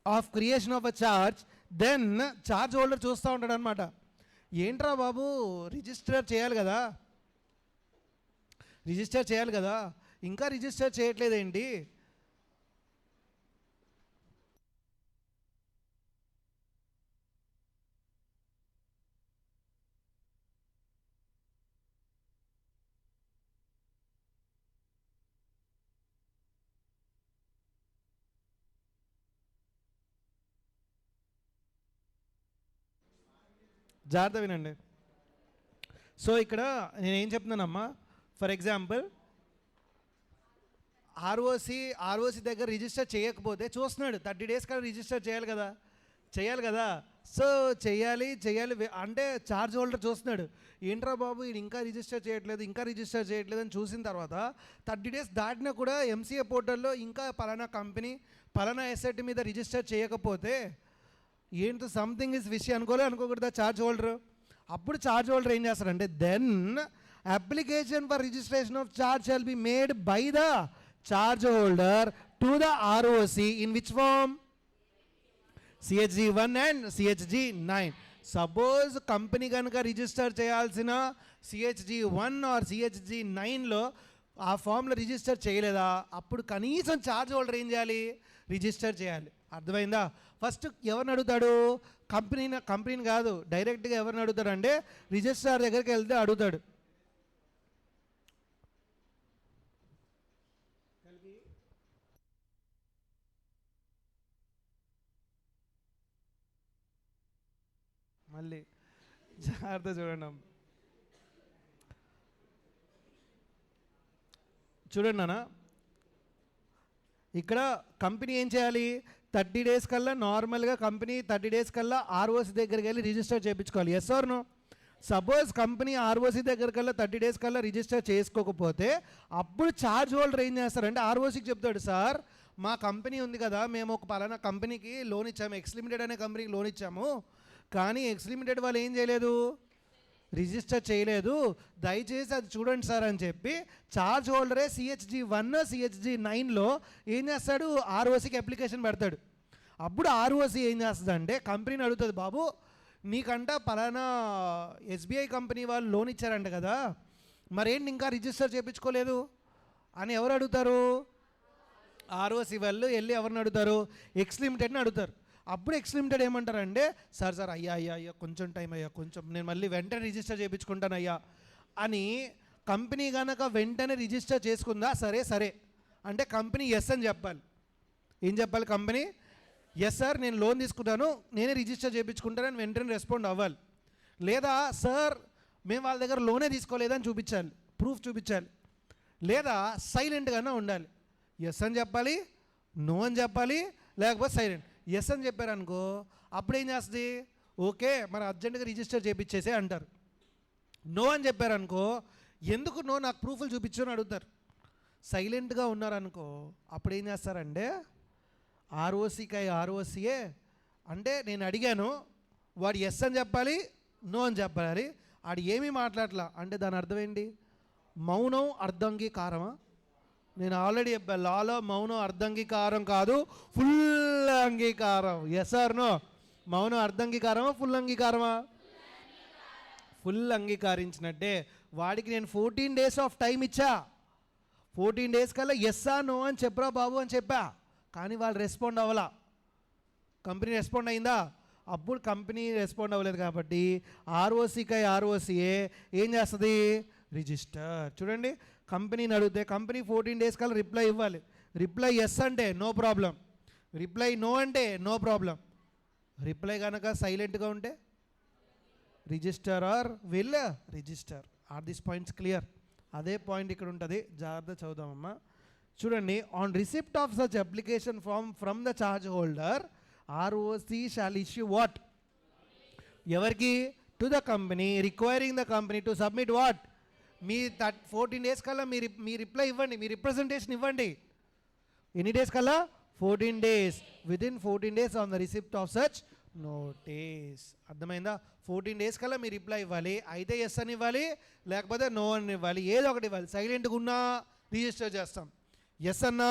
of creation of a charge, then charge holder చూస్తూ ఉంటాడు అనమాట. ఏంట్రా బాబు రిజిస్టర్ చేయాలి కదా, రిజిస్టర్ చేయాలి కదా, ఇంకా రిజిస్టర్ చేయట్లేదేంటి, జాగ్రత్త వినండి. సో ఇక్కడ నేనేం చెప్తున్నానమ్మా, ఫర్ ఎగ్జాంపుల్ ఆర్ఓసి దగ్గర రిజిస్టర్ చేయకపోతే చూస్తున్నాడు 30 డేస్ కల్లా రిజిస్టర్ చేయాలి కదా, చేయాలి కదా. సో చేయాలి అంటే ఛార్జ్ హోల్డర్ చూస్తున్నాడు, ఏంట్రా బాబు ఇది ఇంకా రిజిస్టర్ చేయట్లేదు అని చూసిన తర్వాత 30 డేస్ దాటినా కూడా ఎంసీఏ పోర్టల్లో ఇంకా పలానా కంపెనీ పలానా ఎసెట్ మీద రిజిస్టర్ చేయకపోతే ఏంటో సంథింగ్ ఇస్ విష్ అనుకోకూడదా ఛార్జ్ హోల్డర్. అప్పుడు ఛార్జ్ హోల్డర్ ఏం చేస్తాడంటే, then application for registration of charge shall be made by the charge holder to the ROC in which form, CHG 1 and CHG 9. సపోజ్ company కనుక register చేయాల్సిన CHG 1 are సిహెచ్జి 9లో ఆ ఫామ్లో register చేయలేదా, అప్పుడు కనీసం ఛార్జ్ హోల్డర్ ఏం చేయాలి, రిజిస్టర్ చేయాలి. అర్థమైందా? ఫస్ట్ ఎవరిని అడుగుతాడు, కంపెనీని కాదు, డైరెక్ట్గా ఎవరిని అడుగుతాడు అంటే రిజిస్ట్రార్ దగ్గరికి వెళ్తే అడుగుతాడు. మళ్ళీ జాగ్రత్త చూడండి నాన్న, ఇక్కడ కంపెనీ ఏం చేయాలి, 30 డేస్ కల్లా నార్మల్గా కంపెనీ 30 డేస్ కల్లా ఆర్ఓసి దగ్గరికి వెళ్ళి రిజిస్టర్ చేయించుకోవాలి. Yes or no? Suppose company ROC దగ్గర కల్లా 30 డేస్ కల్లా రిజిస్టర్ చేసుకోకపోతే అప్పుడు ఛార్జ్ హోల్డర్ ఏం చేస్తారంటే ఆర్ఓసికి చెప్తాడు, సార్ మా కంపెనీ ఉంది కదా, మేము ఒక పలానా కంపెనీకి లోన్ ఇచ్చాము, ఎక్స్ లిమిటెడ్ అనే కంపెనీకి లోన్ ఇచ్చాము, కానీ ఎక్స్ లిమిటెడ్ వాళ్ళు ఏం చేయలేదు, రిజిస్టర్ చేయలేదు, దయచేసి అది చూడండి సార్ అని చెప్పి ఛార్జ్ హోల్డరే సిహెచ్జి 1 సిహెచ్జి 9లో ఏం చేస్తాడు, ఆర్ఓసికి అప్లికేషన్ పెడతాడు. అప్పుడు ఆర్ఓసి ఏం చేస్తుందంటే కంపెనీని అడుగుతుంది, బాబు నీకంట పలానా ఎస్బీఐ కంపెనీ వాళ్ళు లోన్ ఇచ్చారంట కదా, మరేంటి ఇంకా రిజిస్టర్ చేయించుకోలేదు అని ఎవరు అడుగుతారు, ఆర్ఓసి వాళ్ళు వెళ్ళి ఎవరిని అడుగుతారు, ఎక్స్ లిమిటెడ్ని అడుగుతారు. అప్పుడు ఎక్స్ లిమిటెడ్ ఏమంటారంటే, సార్ అయ్యా కొంచెం టైం అయ్యా, కొంచెం నేను మళ్ళీ వెంటనే రిజిస్టర్ చేయించుకుంటాను అయ్యా అని. కంపెనీ కనుక వెంటనే రిజిస్టర్ చేసుకుందా, సరే అంటే కంపెనీ ఎస్ అని చెప్పాలి. ఏం చెప్పాలి కంపెనీ, ఎస్ సార్ నేను లోన్ తీసుకుంటాను, నేనే రిజిస్టర్ చేయించుకుంటానని వెంటనే రెస్పాండ్ అవ్వాలి. లేదా సార్ మేము వాళ్ళ దగ్గర లోనే తీసుకోలేదని చూపించాలి, ప్రూఫ్ చూపించాలి. లేదా సైలెంట్గానే ఉండాలి, ఎస్ అని చెప్పాలి, నో అని చెప్పాలి, లేకపోతే సైలెంట్. ఎస్ అని చెప్పారనుకో అప్పుడు ఏం చేస్తుంది, ఓకే మరి అర్జెంటుగా రిజిస్టర్ చేయించేసే అంటారు. నో అని చెప్పారనుకో, ఎందుకు నో, నాకు ప్రూఫ్లు చూపించు అని అడుగుతారు. సైలెంట్గా ఉన్నారనుకో అప్పుడు ఏం చేస్తారంటే ఆర్ఓసియే అంటే నేను అడిగాను, వాడు ఎస్ అని చెప్పాలి, నో అని చెప్పాలి, వాడు ఏమీ మాట్లాడలా అంటే దాని అర్థం ఏంటి, మౌనం అర్ధంగీకారమా? నేను ఆల్రెడీ చెప్పాను, లాలో మౌనం అర్ధంగీకారం కాదు, ఫుల్ అంగీకారం. Yes or no? మౌనం అర్ధంగీకారమా ఫుల్ అంగీకారమా? ఫుల్ అంగీకరించినట్టే. వాడికి నేను 14 డేస్ ఆఫ్ టైం ఇచ్చా, 14 డేస్ కల్లా ఎస్ఆ నో అని చెప్పరా బాబు అని చెప్పా, కానీ వాళ్ళు రెస్పాండ్ అవ్వాలా. కంపెనీ రెస్పాండ్ అయిందా? అప్పుడు కంపెనీ రెస్పాండ్ అవ్వలేదు కాబట్టి ఆర్ఓసియే ఏం చేస్తుంది, రిజిస్టర్. చూడండి, కంపెనీని అడిగితే కంపెనీ 14 డేస్ కల్లా రిప్లై ఇవ్వాలి. రిప్లై ఎస్ అంటే నో ప్రాబ్లం, రిప్లై నో అంటే నో ప్రాబ్లం. రిప్లై కనుక సైలెంట్గా ఉంటే register or will register. Are this points clear? అదే పాయింట్ ఇక్కడ ఉంటుంది, జాగ్రత్త చదువుదామమ్మా. చూడండి, on receipt of such application from the charge holder ROC shall issue what, ఎవరికి, to the company, requiring the company to submit what, మీ 14 days కల్లా మీ రిప్లై ఇవ్వండి, మీ రిప్రజెంటేషన్ ఇవ్వండి. ఎన్ని డేస్ కల్లా? 14 days. Within 14 days on the receipt of such notice. అర్థమైందా? 14 days కల్లా మీరు రిప్లై ఇవ్వాలి. అయితే ఎస్ అని ఇవ్వాలి, లేకపోతే నో అని ఇవ్వాలి. ఏదో ఒకటి ఇవ్వాలి. సైలెంట్గా ఉన్నా రిజిస్టర్ చేస్తాం, ఎస్ అన్నా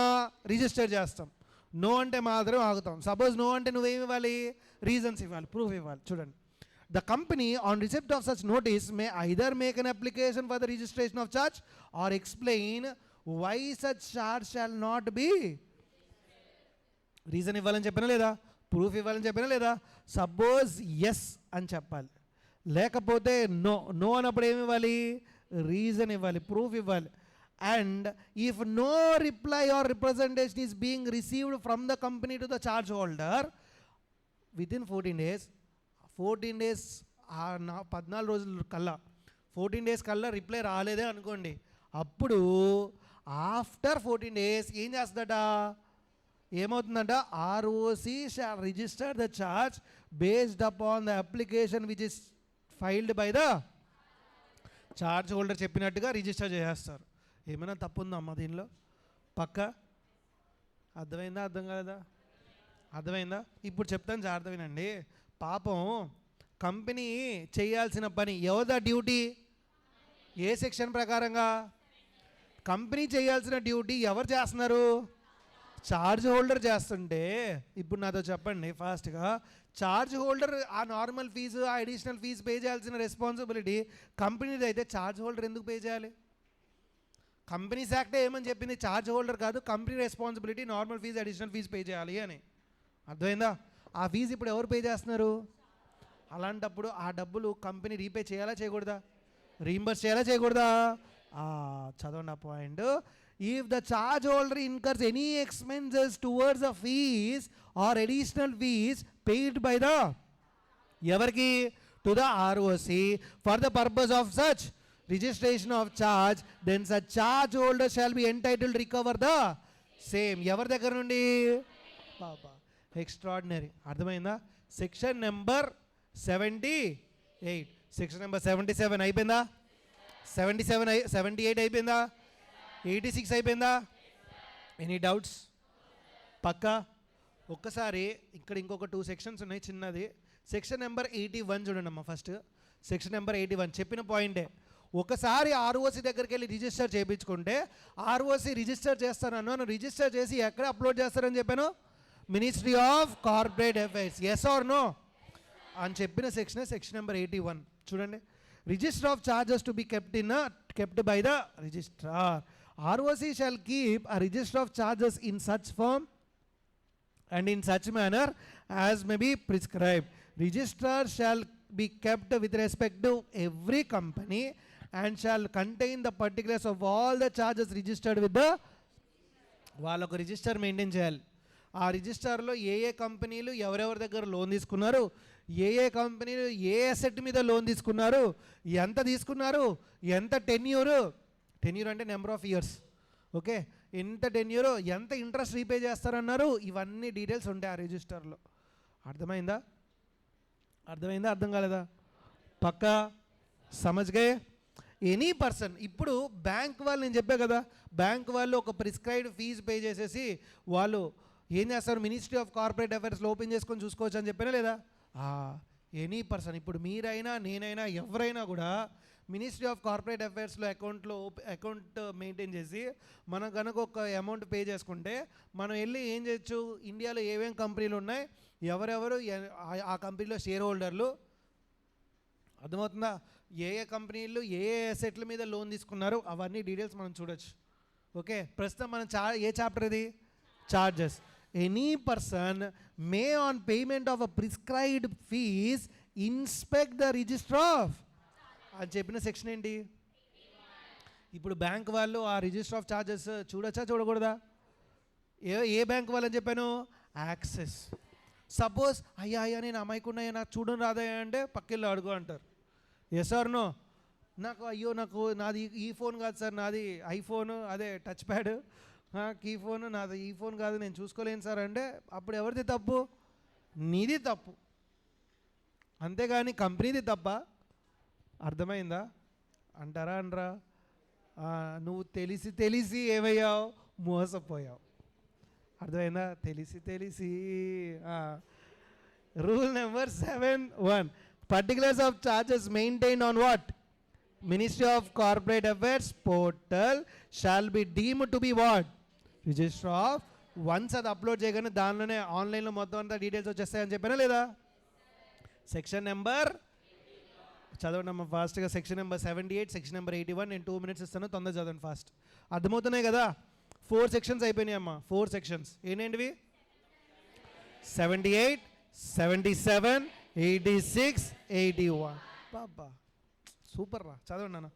రిజిస్టర్ చేస్తాం, నో అంటే మాత్రం ఆగుతాం. సపోజ్ నో అంటే నువ్వేమి ఇవ్వాలి? రీజన్స్ ఇవ్వాలి, ప్రూఫ్ ఇవ్వాలి. చూడండి, the company on receipt of such notice may either make an application for the registration of charge or explain why such charge shall not be. Reason ఇవ్వాలని చెప్పినా లేదా? ప్రూఫ్ ఇవ్వాలని చెప్పినా లేదా? సపోజ్ ఎస్ అని చెప్పాలి, లేకపోతే నో. నో అన్నప్పుడు ఏమి ఇవ్వాలి? రీజన్ ఇవ్వాలి, ప్రూఫ్ ఇవ్వాలి. And if no reply or representation is being received from the company to the charge holder within 14 days, 14 days 14 రోజుల కల్లా, 14 days కల్లా రిప్లై రాలేదే అనుకోండి, అప్పుడు ఆఫ్టర్ 14 days ఏం చేస్తుందట? ఏమవుతుందంట? ROC shall register the charge based upon the application which is filed by the charge holder చెప్పినట్టుగా రిజిస్టర్ చేసేస్తారు. ఏమైనా తప్పు ఉందా అమ్మ దీనిలో? పక్క అర్థమైందా? అర్థం కాలేదా? అర్థమైందా? ఇప్పుడు చెప్తాను, జాగ్రత్త వినండి. పాపం కంపెనీ చేయాల్సిన పని, ఎవరిదా డ్యూటీ? ఏ సెక్షన్ ప్రకారంగా? కంపెనీ చేయాల్సిన డ్యూటీ ఎవరు చేస్తున్నారు? చార్జ్ హోల్డర్ చేస్తుంటే, ఇప్పుడు నాతో చెప్పండి ఫాస్ట్గా, చార్జ్ హోల్డర్ ఆ నార్మల్ ఫీజు, ఆ అడిషనల్ ఫీజు పే చేయాల్సిన రెస్పాన్సిబిలిటీ కంపెనీది అయితే చార్జ్ హోల్డర్ ఎందుకు పే చేయాలి? కంపెనీస్ యాక్టే ఏమని చెప్పింది? చార్జ్ హోల్డర్ కాదు, company responsibility normal fee additional fee pay చేయాలి అని. అర్థమైందా? ఆ ఫీజు ఇప్పుడు ఎవరు పే చేస్తున్నారు? అలాంటప్పుడు ఆ డబ్బులు కంపెనీ రీపే చేయాలా చేయకూడదా? రీయింబర్స్ చేయాలా చేయకూడదా? చదవండి ఆ point. If the charge holder incurs any expenses towards the fees or additional fees paid by the evarki to the ROC for the purpose of such registration of charge, then such charge holder shall be entitled to recover the same. Evar దగ్గర నుండి? బాబా, extraordinary. అర్థమైందా? Section number 78, section number 77 అయిపోయిందా? 78 అయిపోయిందా? 86 అయిపోయిందా? Any doubts? పక్కా? ఒక్కసారి ఇక్కడ ఇంకొక 2 సెక్షన్స్ ఉన్నాయి చిన్నది. సెక్షన్ నెంబర్ 81 చూడండి అమ్మా. ఫస్ట్ సెక్షన్ నెంబర్ 81 చెప్పిన పాయింటే. ఒకసారి ఆర్ఓసి దగ్గరికి వెళ్ళి రిజిస్టర్ చేయించుకుంటే, ఆర్ఓసి రిజిస్టర్ చేస్తానన్నాను, రిజిస్టర్ చేసి ఎక్కడ అప్లోడ్ చేస్తారని చెప్పాను? Ministry of corporate affairs. Yes or no అని చెప్పిన సెక్షన్ నెంబర్ 81 చూడండి. Register of charges to be kept by the registrar. ROC shall keep a register of charges in such form and in such manner as may be prescribed. Registrar shall be kept with respect to every company and shall contain the particulars of all the charges registered with the. వాళ్ళొక register maintain చేయాలి. ఆ రిజిస్టర్లో ఏ ఏ కంపెనీలు ఎవరెవరి దగ్గర loan తీసుకున్నారు, ఏ ఏ కంపెనీలు ఏ asset మీద లోన్ తీసుకున్నారు, ఎంత తీసుకున్నారు, ఎంత టెన్యూర్ అంటే నెంబర్ ఆఫ్ ఇయర్స్, ఓకే, ఎంత టెన్యూర్, ఎంత ఇంట్రెస్ట్ రీపే చేస్తారన్నారు, ఇవన్నీ డీటెయిల్స్ ఉంటాయి ఆ రిజిస్టర్లో. అర్థమైందా? అర్థం కాలేదా? పక్కా సమజ్గే? ఎనీ పర్సన్, ఇప్పుడు బ్యాంక్ వాళ్ళు, నేను చెప్పా కదా, బ్యాంక్ వాళ్ళు ఒక ప్రిస్క్రైబ్డ్ ఫీజు పే చేసేసి వాళ్ళు ఏం చేస్తారు? మినిస్ట్రీ ఆఫ్ కార్పొరేట్ అఫైర్స్లో ఓపెన్ చేసుకొని చూసుకోవచ్చు అని చెప్పానా లేదా? ఎనీ పర్సన్, ఇప్పుడు మీరైనా నేనైనా ఎవరైనా కూడా మినిస్ట్రీ ఆఫ్ కార్పొరేట్ అఫైర్స్లో అకౌంట్ మెయింటైన్ చేసి మనం కనుక ఒక అమౌంట్ పే చేసుకుంటే మనం వెళ్ళి ఏం చేయొచ్చు? ఇండియాలో ఏమేమి కంపెనీలు ఉన్నాయి, ఎవరెవరు ఆ కంపెనీలో షేర్ హోల్డర్లు, అర్థమవుతుందా? ఏ ఏ కంపెనీలు ఏ ఏ అసెట్ల మీద లోన్ తీసుకున్నారు, అవన్నీ డీటెయిల్స్ మనం చూడొచ్చు. ఓకే, ప్రస్తుతం మనం ఏ చాప్టర్ ఇది? Charges. Any person may on payment of a prescribed fee inspect the register of అని చెప్పిన సెక్షన్ ఏంటి? ఇప్పుడు బ్యాంక్ వాళ్ళు ఆ రిజిస్టర్ ఆఫ్ చార్జెస్ చూడొచ్చా చూడకూడదా? ఏ బ్యాంక్ వాళ్ళని చెప్పాను? యాక్సెస్. సపోజ్ అయ్యా నేను అమ్మాయికున్నాయా, నాకు చూడని రాదయ్యా అంటే పక్కెళ్ళి అడుగు అంటారు. Yes or no? నాకు నాది ఈ ఫోన్ కాదు సార్, నాది ఐఫోన్, అదే టచ్ ప్యాడ్, కీ ఫోన్ నాది, ఈ ఫోన్ కాదు, నేను చూసుకోలేను సార్ అంటే అప్పుడు ఎవరిది తప్పు? నీది తప్పు, అంతేగాని కంపెనీది తప్ప. అర్థమైందా? అంటారా అనరా? నువ్వు తెలిసి ఏమయ్యావు? మోసపోయావు. అర్థమైందా? తెలిసి rule number 7(1). Particulars of charges maintained on what? Ministry of Corporate Affairs portal shall be deemed to be what? Register of. Once అది అప్లోడ్ చేయగానే దానిలోనే ఆన్లైన్లో మొత్తం అంతా డీటెయిల్స్ వచ్చేస్తాయని చెప్పానా లేదా? సెక్షన్ నెంబర్ చదవండి అమ్మ ఫాస్ట్గా. Section number 78, section number 81. నేను 2 minutes ఇస్తాను, తొందర చదవండి ఫాస్ట్. అర్థమవుతున్నాయి కదా? 4 sections అయిపోయినాయి అమ్మ. 4 sections ఏంటంటివి? 78, 77, 86, 81. బాబా సూపర్ రా, చదవండి నాన్న.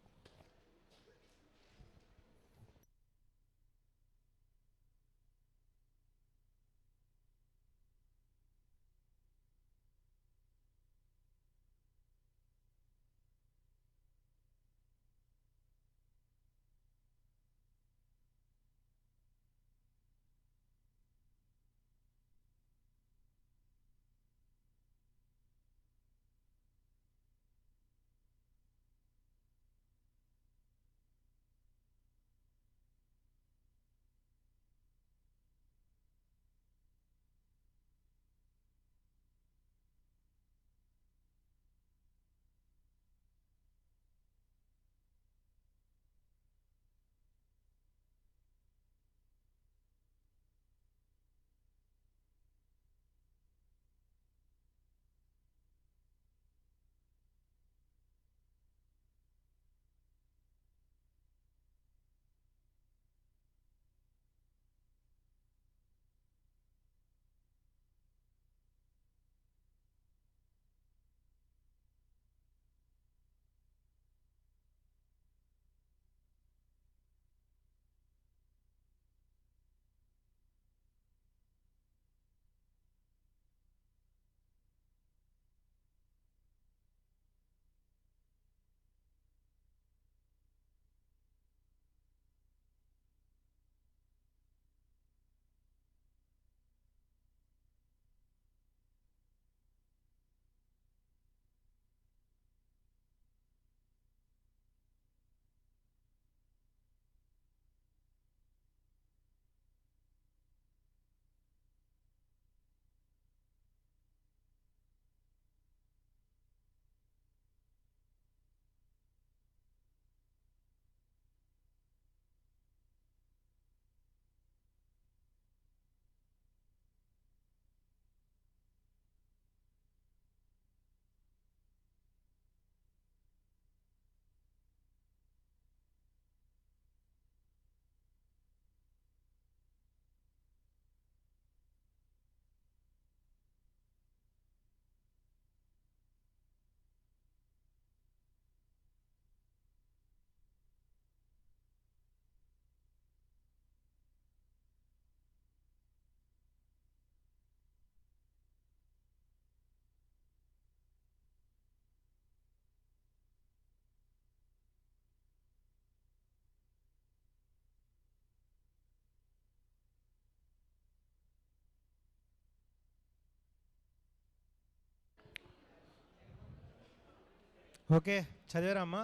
ఓకే చదివారా అమ్మా?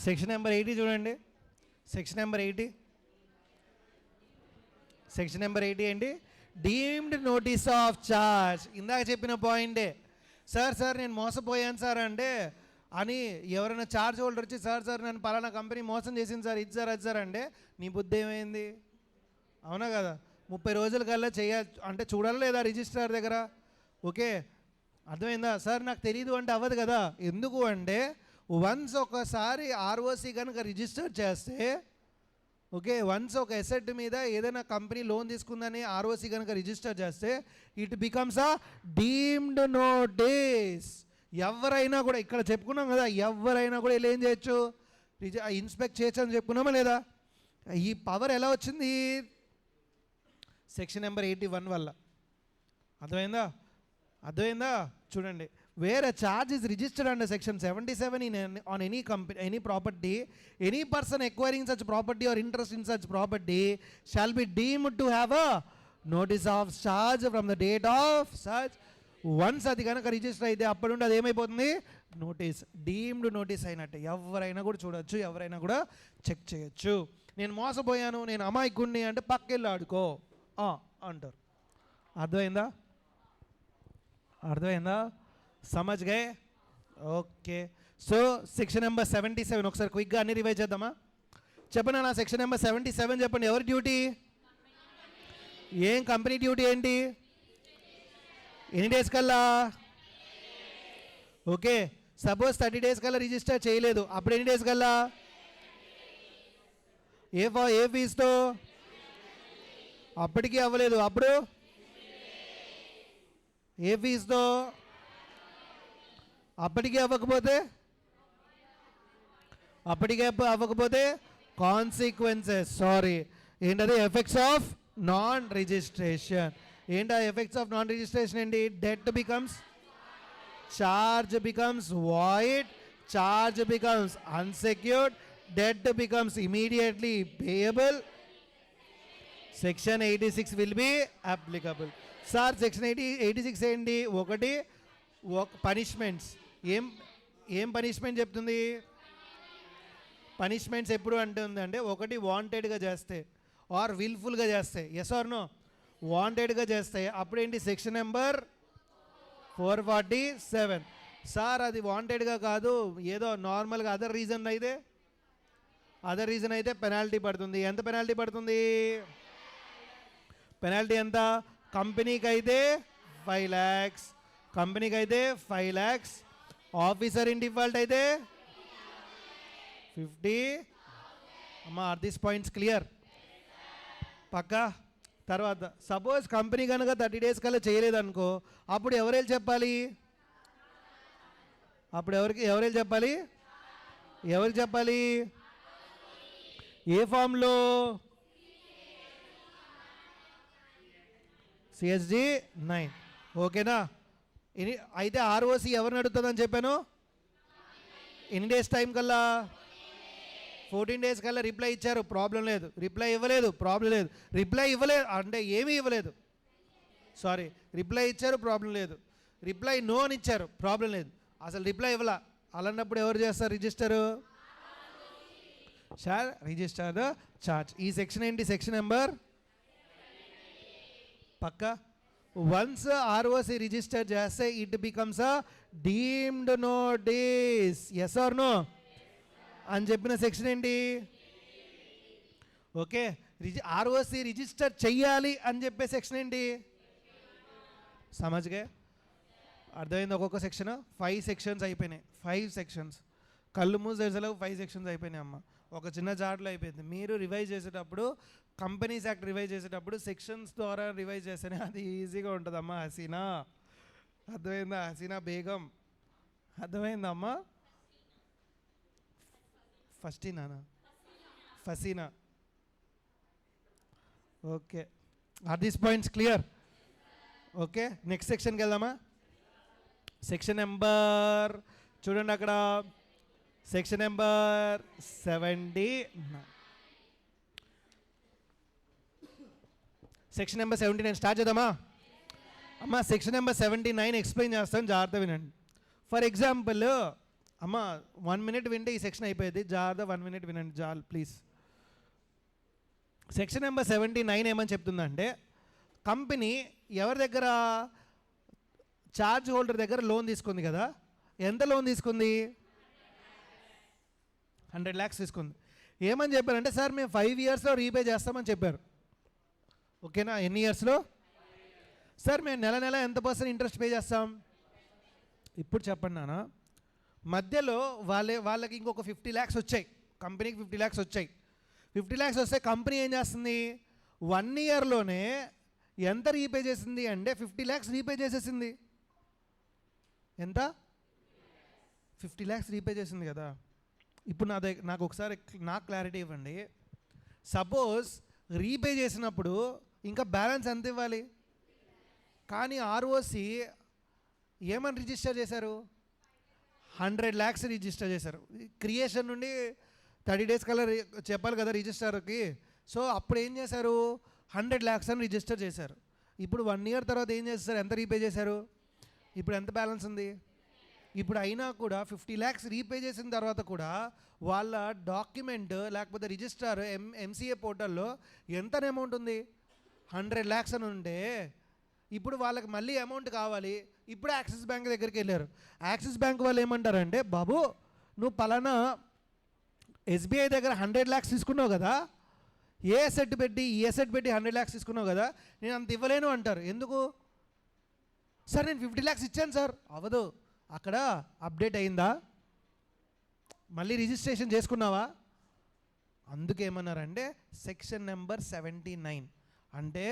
సెక్షన్ నెంబర్ 80 చూడండి. సెక్షన్ నెంబర్ 80, సెక్షన్ నెంబర్ 80 ఏంటి? Deemed notice of charge. ఇందాక చెప్పిన పాయింటే. సార్ నేను మోసపోయాను సార్ అంటే అని ఎవరైనా ఛార్జ్ హోల్డర్ వచ్చి సార్ నన్ను పలానా కంపెనీ మోసం చేసింది సార్, ఇది సార్ అది సార్ అంటే నీ బుద్ధి ఏమైంది? అవునా కదా? 30 రోజుల కల్లా అంటే చూడాలి లేదా రిజిస్ట్రార్ దగ్గర? ఓకే అర్థమైందా? సార్ నాకు తెలీదు అంటే అవ్వదు కదా. ఎందుకు అంటే వన్స్ ఒకసారి ఆర్ఓసి కనుక రిజిస్టర్ చేస్తే, ఓకే వన్స్ ఒక ఎసెట్ మీద ఏదైనా కంపెనీ లోన్ తీసుకుందని ఆర్ఓసి కనుక రిజిస్టర్ చేస్తే it becomes a deemed notice. ఎవరైనా కూడా ఇక్కడ చెప్పుకున్నాం కదా, ఎవరైనా కూడా ఇలా ఏం చేయొచ్చు? ఇన్స్పెక్ట్ చేయొచ్చు అని చెప్పుకున్నామా లేదా? ఈ పవర్ ఎలా వచ్చింది? సెక్షన్ నెంబర్ 81 వల్ల. అర్థమైందా? చూడండి. Where a charge is registered under section 77 on any company, any property, any person acquiring such property or interest in such property shall be deemed to have a notice of charge from the date of such. Once అది కనుక register అయితే అప్పటి నుండి అది ఏమైపోతుంది? Notice, deemed notice అయినట్టే. ఎవరైనా కూడా చూడొచ్చు, ఎవరైనా కూడా చెక్ చేయొచ్చు. నేను మోసపోయాను, నేను అమాయకుడిని అంటే పక్కెళ్ళి ఆడుకో అంటారు. అర్థమైందా? అర్థమైందా? సమజ్ గే? ఓకే. సో సెక్షన్ నెంబర్ 77 ఒకసారి క్విక్గా అన్ని రివైజ్ చేద్దామా? చెప్పండి నా సెక్షన్ నెంబర్ 77 చెప్పండి. ఎవరి డ్యూటీ? ఏం కంపెనీ డ్యూటీ ఏంటి? ఎన్ని డేస్ కల్లా? ఓకే, సపోజ్ 30 డేస్ కల్లా రిజిస్టర్ చేయలేదు, అప్పుడు ఎన్ని డేస్ కల్లా? ఏ ఫీజుతో? అప్పటికీ అవ్వలేదు, అప్పుడు ఏ ఫీజుతో? అప్పటికీ అవ్వకపోతే కాన్సిక్వెన్సెస్. సారీ, ఏంటది? Effects of non registration. ఏంటా ఎఫెక్ట్స్ ఆఫ్ నాన్ రిజిస్ట్రేషన్? ఏంటి? Debt becomes, charge becomes void, charge becomes unsecured, debt becomes immediately payable. Section 86 will be applicable. Sir, section 86 ఏంటి? ఒకటి పనిష్మెంట్స్. ఏం పనిష్మెంట్ చెప్తుంది? పనిష్మెంట్స్ ఎప్పుడు అంటుంది అంటే, ఒకటి వాంటెడ్గా చేస్తే ఆర్ విల్ఫుల్గా చేస్తే. Yes or no? వాంటెడ్గా చేస్తే అప్పుడు ఏంటి? Section number 447. సార్ అది వాంటెడ్గా కాదు, ఏదో నార్మల్గా అదర్ రీజన్ అయితే పెనాల్టీ పడుతుంది. ఎంత పెనాల్టీ పడుతుంది? పెనాల్టీ ఎంత? కంపెనీకి అయితే 5 lakhs, కంపెనీకి అయితే 5 lakhs. ఆఫీసర్ ఇన్ డిఫాల్ట్ అయితే 50. అమ్మా, ఆర్ దీస్ పాయింట్స్ క్లియర్? పక్కా? తర్వాత సపోజ్ కంపెనీ కనుక 30 days కల్లా చేయలేదనుకో, అప్పుడు ఎవరేళ్ళు చెప్పాలి? ఎవరు చెప్పాలి? ఏ ఫామ్లో? CSG 9. ఓకేనా? అయితే ROC ఎవరిని అడుగుతుందని చెప్పాను? ఎన్ని డేస్ టైం కల్లా? 14 days కల్లా రిప్లై ఇచ్చారు, ప్రాబ్లం లేదు. రిప్లై ఇవ్వలేదు, ప్రాబ్లం లేదు. రిప్లై ఇవ్వలేదు అంటే ఏమీ ఇవ్వలేదు, సారీ, రిప్లై ఇచ్చారు, ప్రాబ్లం లేదు. రిప్లై నో అని ఇచ్చారు, ప్రాబ్లం లేదు. అసలు రిప్లై ఇవ్వలా, అలాంటప్పుడు ఎవరు చేస్తారు? Registrar shall register the charge. ఈ సెక్షన్ ఏంటి? సెక్షన్ నెంబర్ పక్కా. వన్స్ ROC రిజిస్టర్ చేస్తే it becomes a deemed notice. Yes or no అని చెప్పిన సెక్షన్ ఏంటి? ఓకే, ROC రిజిస్టర్ చెయ్యాలి అని చెప్పే సెక్షన్ ఏంటి? సమజ్గా? అర్థమైంది? ఒక్కొక్క సెక్షన్ 5 sections అయిపోయినాయి. 5 sections కళ్ళు మూసేసలో 5 sections అయిపోయినాయి అమ్మ. ఒక చిన్న చార్ట్లో అయిపోయింది. మీరు రివైజ్ చేసేటప్పుడు, కంపెనీస్ యాక్ట్ రివైజ్ చేసేటప్పుడు సెక్షన్స్ ద్వారా రివైజ్ చేస్తేనే అది ఈజీగా ఉంటుందమ్మా. హసీనా, అర్థమైందా? హసీనా బేగం, అర్థమైందమ్మా? Fasina. Okay, are these points clear? Okay, next సెక్షన్కి వెళ్దామా? సెక్షన్ నెంబర్ చూడండి అక్కడ, section number 70. Section number 79 start చేద్దామా అమ్మా? సెక్షన్ నెంబర్ 79 ఎక్స్ప్లెయిన్ చేస్తాను, జాగ్రత్త వినండి. ఫర్ ఎగ్జాంపుల్ అమ్మ, 1 minute వింటే ఈ సెక్షన్ అయిపోయింది. జాగ్రత్త 1 minute వినండి చాలు ప్లీజ్. సెక్షన్ నెంబర్ 79 ఏమని చెప్తుందంటే, కంపెనీ ఎవరి దగ్గర? ఛార్జ్ హోల్డర్ దగ్గర లోన్ తీసుకుంది కదా. ఎంత లోన్ తీసుకుంది? 100 lakhs తీసుకుంది. ఏమని చెప్పారంటే, సార్ మేము 5 yearsలో రీపే చేస్తామని చెప్పారు. ఓకేనా? ఎన్ని ఇయర్స్లో? సార్ మేము నెల ఎంత % ఇంట్రెస్ట్ పే చేస్తాం? ఇప్పుడు చెప్పండి నాన్న. మధ్యలో వాళ్ళకి ఇంకొక 50 lakhs వచ్చాయి, కంపెనీకి 50 lakhs వచ్చాయి. 50 lakhs వస్తే కంపెనీ ఏం చేస్తుంది? 1 yearలోనే ఎంత రీపే చేసింది అంటే 50 lakhs రీపే చేసేసింది. ఎంత? 50 lakhs రీపే చేసింది కదా. ఇప్పుడు నాకు ఒకసారి నాకు క్లారిటీ ఇవ్వండి. సపోజ్ రీపే చేసినప్పుడు ఇంకా బ్యాలెన్స్ ఎంత ఇవ్వాలి? కానీ ROC ఏమని రిజిస్టర్ చేశారు? 100 lakhs రిజిస్టర్ చేశారు. క్రియేషన్ నుండి 30 days కల్లా చెప్పాలి కదా రిజిస్టర్కి. సో అప్పుడు ఏం చేశారు? 100 lakhs అని రిజిస్టర్ చేశారు. ఇప్పుడు 1 year తర్వాత ఏం చేస్తారు? ఎంత రీపే చేశారు? ఇప్పుడు ఎంత బ్యాలెన్స్ ఉంది? ఇప్పుడు అయినా కూడా 50 lakhs రీపే చేసిన తర్వాత కూడా వాళ్ళ డాక్యుమెంట్ లేకపోతే రిజిస్టర్ MCA పోర్టల్లో ఎంత అమౌంట్ ఉంది? 100 lakhs అని ఉంటే ఇప్పుడు వాళ్ళకి మళ్ళీ అమౌంట్ కావాలి. ఇప్పుడు యాక్సిస్ బ్యాంక్ దగ్గరికి వెళ్ళారు. యాక్సిస్ బ్యాంక్ వాళ్ళు ఏమంటారంటే, బాబు నువ్వు పలానా ఎస్బీఐ దగ్గర 100 lakhs తీసుకున్నావు కదా, ఏ అసెట్ పెట్టి ఈ అసెట్ పెట్టి 100 lakhs తీసుకున్నావు కదా, నేను అంత ఇవ్వలేను అంటారు. ఎందుకు? సార్ నేను 50 lakhs ఇచ్చాను సార్. అవ్వదు. అక్కడ అప్డేట్ అయిందా? మళ్ళీ రిజిస్ట్రేషన్ చేసుకున్నావా? అందుకేమన్నారంటే సెక్షన్ నెంబర్ 79 అంటే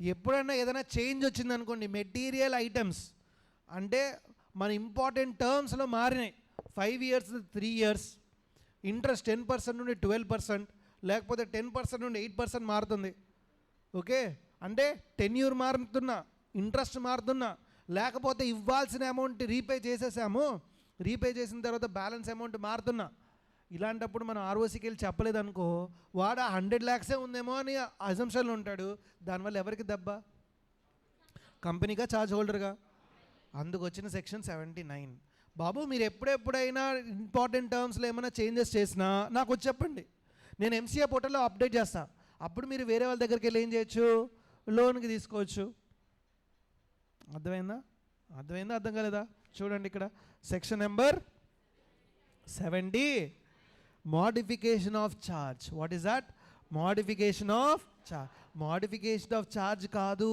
ఎప్పుడైనా ఏదైనా చేంజ్ వచ్చిందనుకోండి, మెటీరియల్ ఐటమ్స్ అంటే మన ఇంపార్టెంట్ టర్మ్స్లో మారినాయి. 5 years 3 years, ఇంట్రెస్ట్ 10% నుండి 12%, లేకపోతే 10% నుండి 8% మారుతుంది. ఓకే, అంటే టెన్యూర్ మారుతున్నా, ఇంట్రెస్ట్ మారుతున్నా, లేకపోతే ఇవ్వాల్సిన అమౌంట్ రీపే చేసేసాము, రీపే చేసిన తర్వాత బ్యాలెన్స్ అమౌంట్ మారుతున్నా. ఇలాంటప్పుడు మనం ఆర్ఓసీకి వెళ్ళి చెప్పలేదనుకో, వాడు 100 lakhs ఉందేమో అని అజంప్షన్లో ఉంటాడు. దానివల్ల ఎవరికి దెబ్బ? కంపెనీగా, ఛార్జ్ హోల్డర్గా. అందుకు వచ్చిన సెక్షన్ 79. బాబు మీరు ఎప్పుడెప్పుడైనా ఇంపార్టెంట్ టర్మ్స్లో ఏమైనా చేంజెస్ చేసినా నాకు వచ్చి చెప్పండి, నేను ఎంసీఏ పోర్టల్లో అప్డేట్ చేస్తాను. అప్పుడు మీరు వేరే వాళ్ళ దగ్గరికి వెళ్ళి ఏం చేయొచ్చు? లోన్కి తీసుకోవచ్చు. అర్థమైందా? అర్థం కాలేదా? చూడండి ఇక్కడ section number 70, modification of charge. What is that? Modification of charge. Modification of charge కాదు,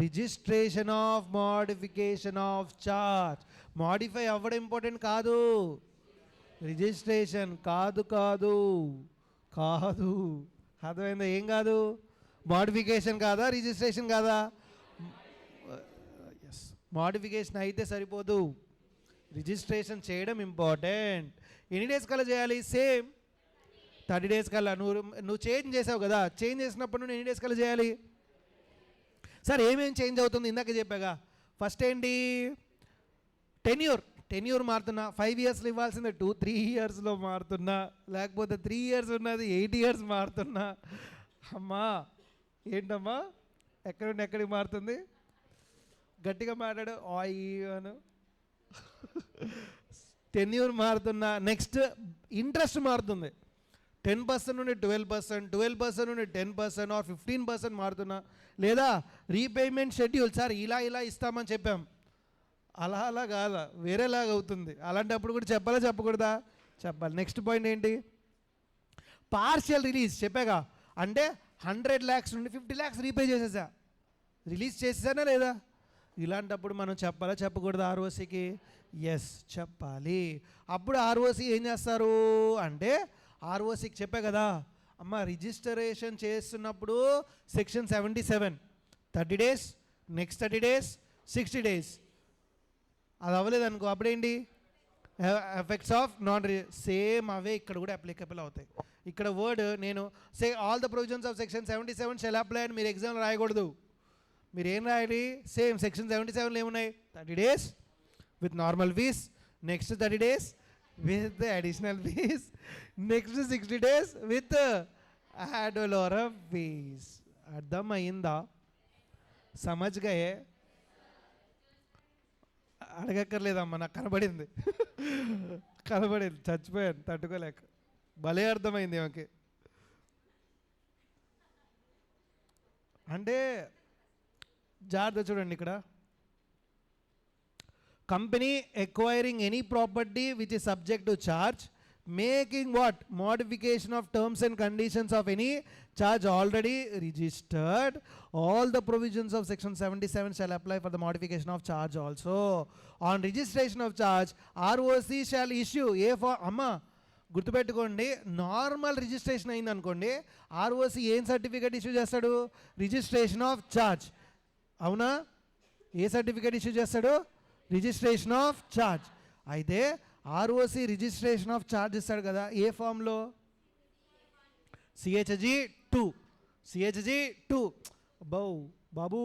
registration of modification of charge. Modify అవ్వడం ఇంపార్టెంట్ కాదు, రిజిస్ట్రేషన్ కాదు కాదు కాదు. అర్థమైందా? ఏం కాదు? మోడిఫికేషన్ కాదా, రిజిస్ట్రేషన్ కాదా? ఎస్, మోడిఫికేషన్ అయితే సరిపోదు, రిజిస్ట్రేషన్ చేయడం ఇంపార్టెంట్. ఎన్ని డేస్ కల్లా చేయాలి? సేమ్ 30 days కల్లా. నువ్వు చేంజ్ చేసావు కదా, చేంజ్ చేసినప్పుడు నువ్వు ఎన్ని డేస్ కల్లా చేయాలి? సార్ ఏమేం చేంజ్ అవుతుంది? ఇందాక చెప్పాగా. ఫస్ట్ ఏంటి? టెన్యూర్ మారుతున్నా. 5 yearsలో ఇవ్వాల్సిందే 2-3 yearsలో మారుతున్నా, లేకపోతే 3 years ఉన్నది 8 years మారుతున్నా. అమ్మా ఏంటమ్మా, ఎక్కడి నుండి ఎక్కడికి మారుతుంది? గట్టిగా మాట్లాడు. అను టెన్యూర్ మారుతున్నా. నెక్స్ట్ ఇంట్రెస్ట్ మారుతుంది. 10% నుండి 12%, 12% నుండి 10% ఆర్ 15% మారుతున్నా. లేదా రీపేమెంట్ షెడ్యూల్, సార్ ఇలా ఇస్తామని చెప్పాం, అలా కాదా, వేరేలాగా అవుతుంది. అలాంటప్పుడు కూడా చెప్పాలా చెప్పకూడదా? చెప్పాలి. నెక్స్ట్ పాయింట్ ఏంటి? Partial release. చెప్పాగా, అంటే 100 lakhs నుండి 50 lakhs రీపే చేసేసా, రిలీజ్ చేసేసానా లేదా? ఇలాంటప్పుడు మనం చెప్పాలా చెప్పకూడదా ఆర్ఓసీకి? ఎస్, చెప్పాలి. అప్పుడు ఆర్ఓసీ ఏం చేస్తారు అంటే, ఆర్ఓసీకి చెప్పా కదా అమ్మ, రిజిస్టరేషన్ చేస్తున్నప్పుడు section 77 30 days, next 30 days, 60 days. అది అవ్వలేదనుకో అప్పుడేంటి? ఎఫెక్ట్స్ ఆఫ్ నాన్ సేమ్ అవే ఇక్కడ కూడా అప్లికబుల్ అవుతాయి. ఇక్కడ వర్డ్ నేను all the provisions of section 77 shall apply అని మీరు ఎగ్జామ్లో రాయకూడదు. మీరు ఏం రాయాలి? సేమ్ సెక్షన్ 77లో ఏమున్నాయి? 30 days with normal fees, next 30 days with additional fees, next 60 days with ad valorem fees. అర్థమైందా? సమజ్గాయే? అడగక్కర్లేదమ్మా, నాకు కనబడింది. చచ్చిపోయాను తట్టుకోలేక. భలే అర్థమైంది ఆమెకి. అంటే జాగ్రత్త చూడండి ఇక్కడ. Company acquiring any property which is subject to charge, making what? Modification of terms and conditions of any charge already registered. All the provisions of section 77 shall apply for the modification of charge also. On registration of charge, ROC shall issue a for amma గుర్తుపెట్టుకోండి, normal registration అయింది అనుకోండి, ROC ఏం certificate issue చేస్తాడు? Registration of charge. అవునా? ఏ certificate issue చేస్తాడు? Registration of charge. అయితే ROC registration of charge ఇస్తాడు కదా, ఏ ఫామ్లో? CHG 2. బాబు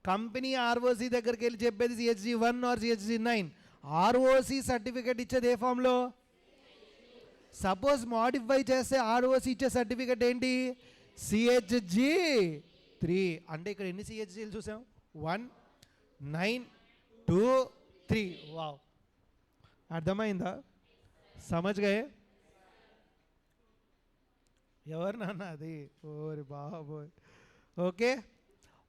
కంపెనీ ఆర్ఓసి దగ్గరికి వెళ్ళి చెప్పేది CHG 1 or CHG 9. ROC certificate ఇచ్చేది ఏ ఫామ్లో? సపోజ్ మాడిఫై చేస్తే ఆర్ఓసి ఇచ్చే సర్టిఫికేట్ ఏంటి? CHG 3. అంటే ఇక్కడ ఎన్ని CHGలు చూసాం? 1, 9, 2, 3. వావ్, అర్థమైందా? సమజ్గా? ఎవరు నాన్న అది? ఓరి బాబోయ్. Okay,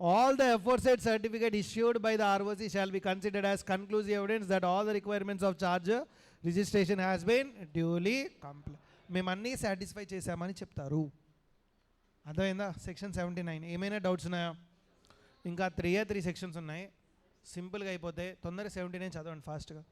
all the aforesaid certificate issued by the ROC shall be considered as conclusive evidence that all the requirements of charge registration has been duly complied. మేము అన్నీ సాటిస్ఫై చేసామని చెప్తారు. అర్థమైందా? సెక్షన్ 79. ఏమైనా డౌట్స్ ఉన్నాయా? ఇంకా 3 సెక్షన్స్ ఉన్నాయి, సింపుల్గా అయిపోతే. తొందరగా 79 చదవండి ఫాస్ట్గా.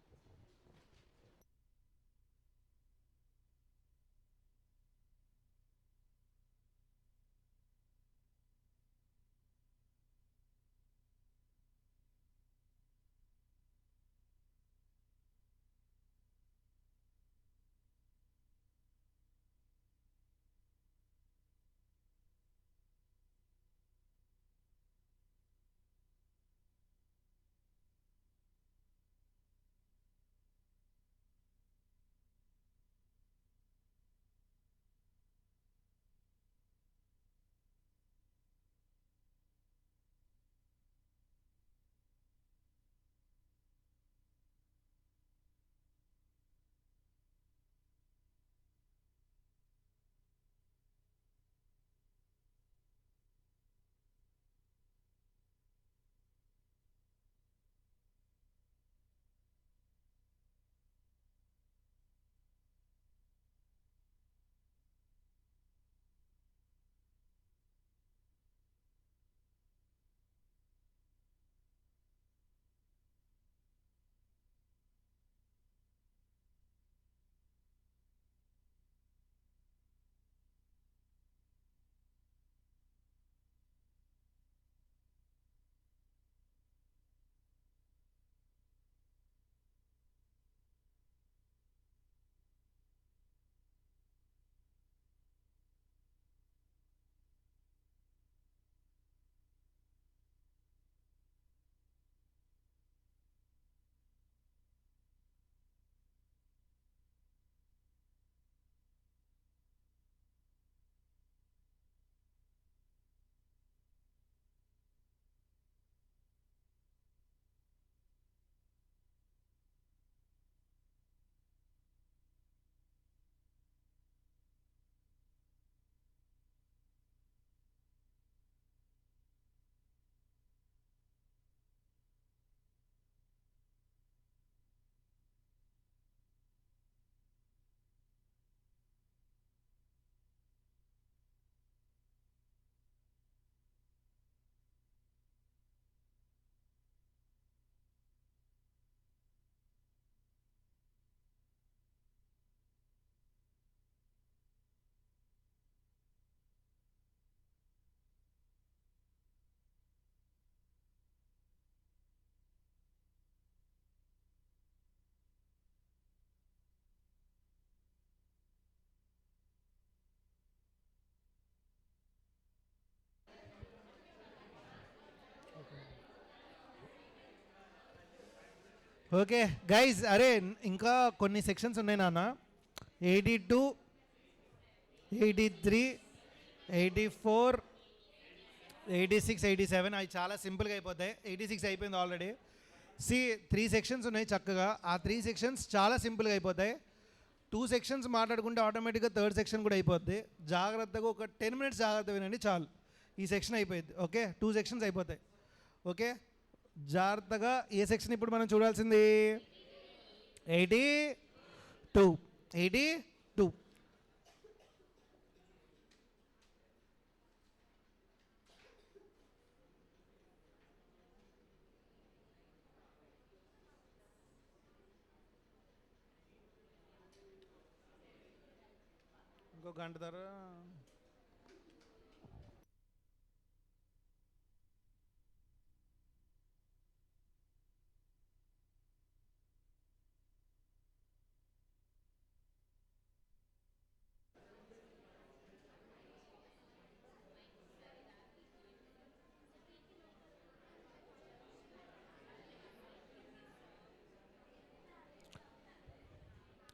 ఓకే గైజ్, అరే ఇంకా కొన్ని సెక్షన్స్ ఉన్నాయి నాన్న. 82, 83, 84, 86, 87 అవి చాలా సింపుల్గా అయిపోతాయి. 86 అయిపోయింది ఆల్రెడీ. 3 సెక్షన్స్ ఉన్నాయి చక్కగా. ఆ 3 సెక్షన్స్ చాలా సింపుల్గా అయిపోతాయి. 2 సెక్షన్స్ మాట్లాడుకుంటే ఆటోమేటిక్గా 3rd సెక్షన్ కూడా అయిపోద్ది. జాగ్రత్తగా ఒక 10 minutes జాగ్రత్త వినండి చాలు, ఈ సెక్షన్ అయిపోయింది. ఓకే, 2 సెక్షన్స్ అయిపోతాయి. ఓకే, జాగ్రత్తగా. ఏ సెక్షన్ ఇప్పుడు మనం చూడాల్సింది? 82. 82 ఇంకో గంట తర్వాత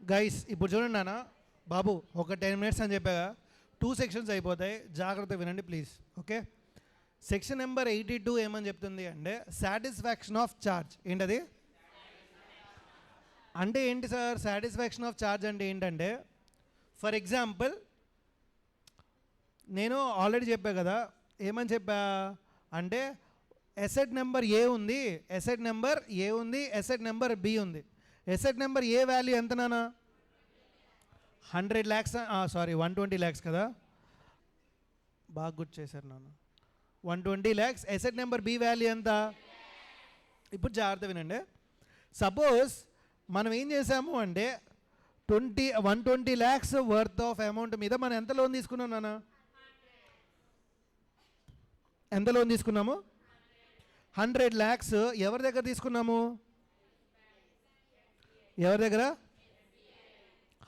గైస్ ఇప్పుడు చూడండి నాన్న బాబు, ఒక 10 minutes అని చెప్పాగా 2 సెక్షన్స్ అయిపోతాయి. జాగ్రత్త వినండి ప్లీజ్. ఓకే, సెక్షన్ నెంబర్ 82 ఏమని చెప్తుంది అంటే సాటిస్ఫాక్షన్ ఆఫ్ ఛార్జ్. ఏంటది అంటే ఏంటి సార్? సాటిస్ఫాక్షన్ ఆఫ్ ఛార్జ్ అంటే ఏంటంటే, ఫర్ ఎగ్జాంపుల్ నేను ఆల్రెడీ చెప్పా కదా, ఏమని చెప్పా? అంటే ఎసెట్ నెంబర్ ఏ ఉంది, ఎసెట్ నెంబర్ ఏ ఉంది, ఎసెట్ నెంబర్ బి ఉంది. ఎసెట్ నెంబర్ ఏ వాల్యూ ఎంత నానా? 100 lakhs, సారీ 120 lakhs కదా, బాగా గుర్తు చేశారు నాన్న. 120 lakhs. Asset number B value ఎంత? ఇప్పుడు జాగ్రత్త వినండి. సపోజ్ మనం ఏం చేసాము అంటే 120 lakhs వర్త్ ఆఫ్ అమౌంట్ మీద మనం ఎంత లోన్ తీసుకున్నాం నాన్న? ఎంత లోన్ తీసుకున్నాము? 100 lakhs. ఎవరి దగ్గర తీసుకున్నాము? ఎవరి దగ్గర?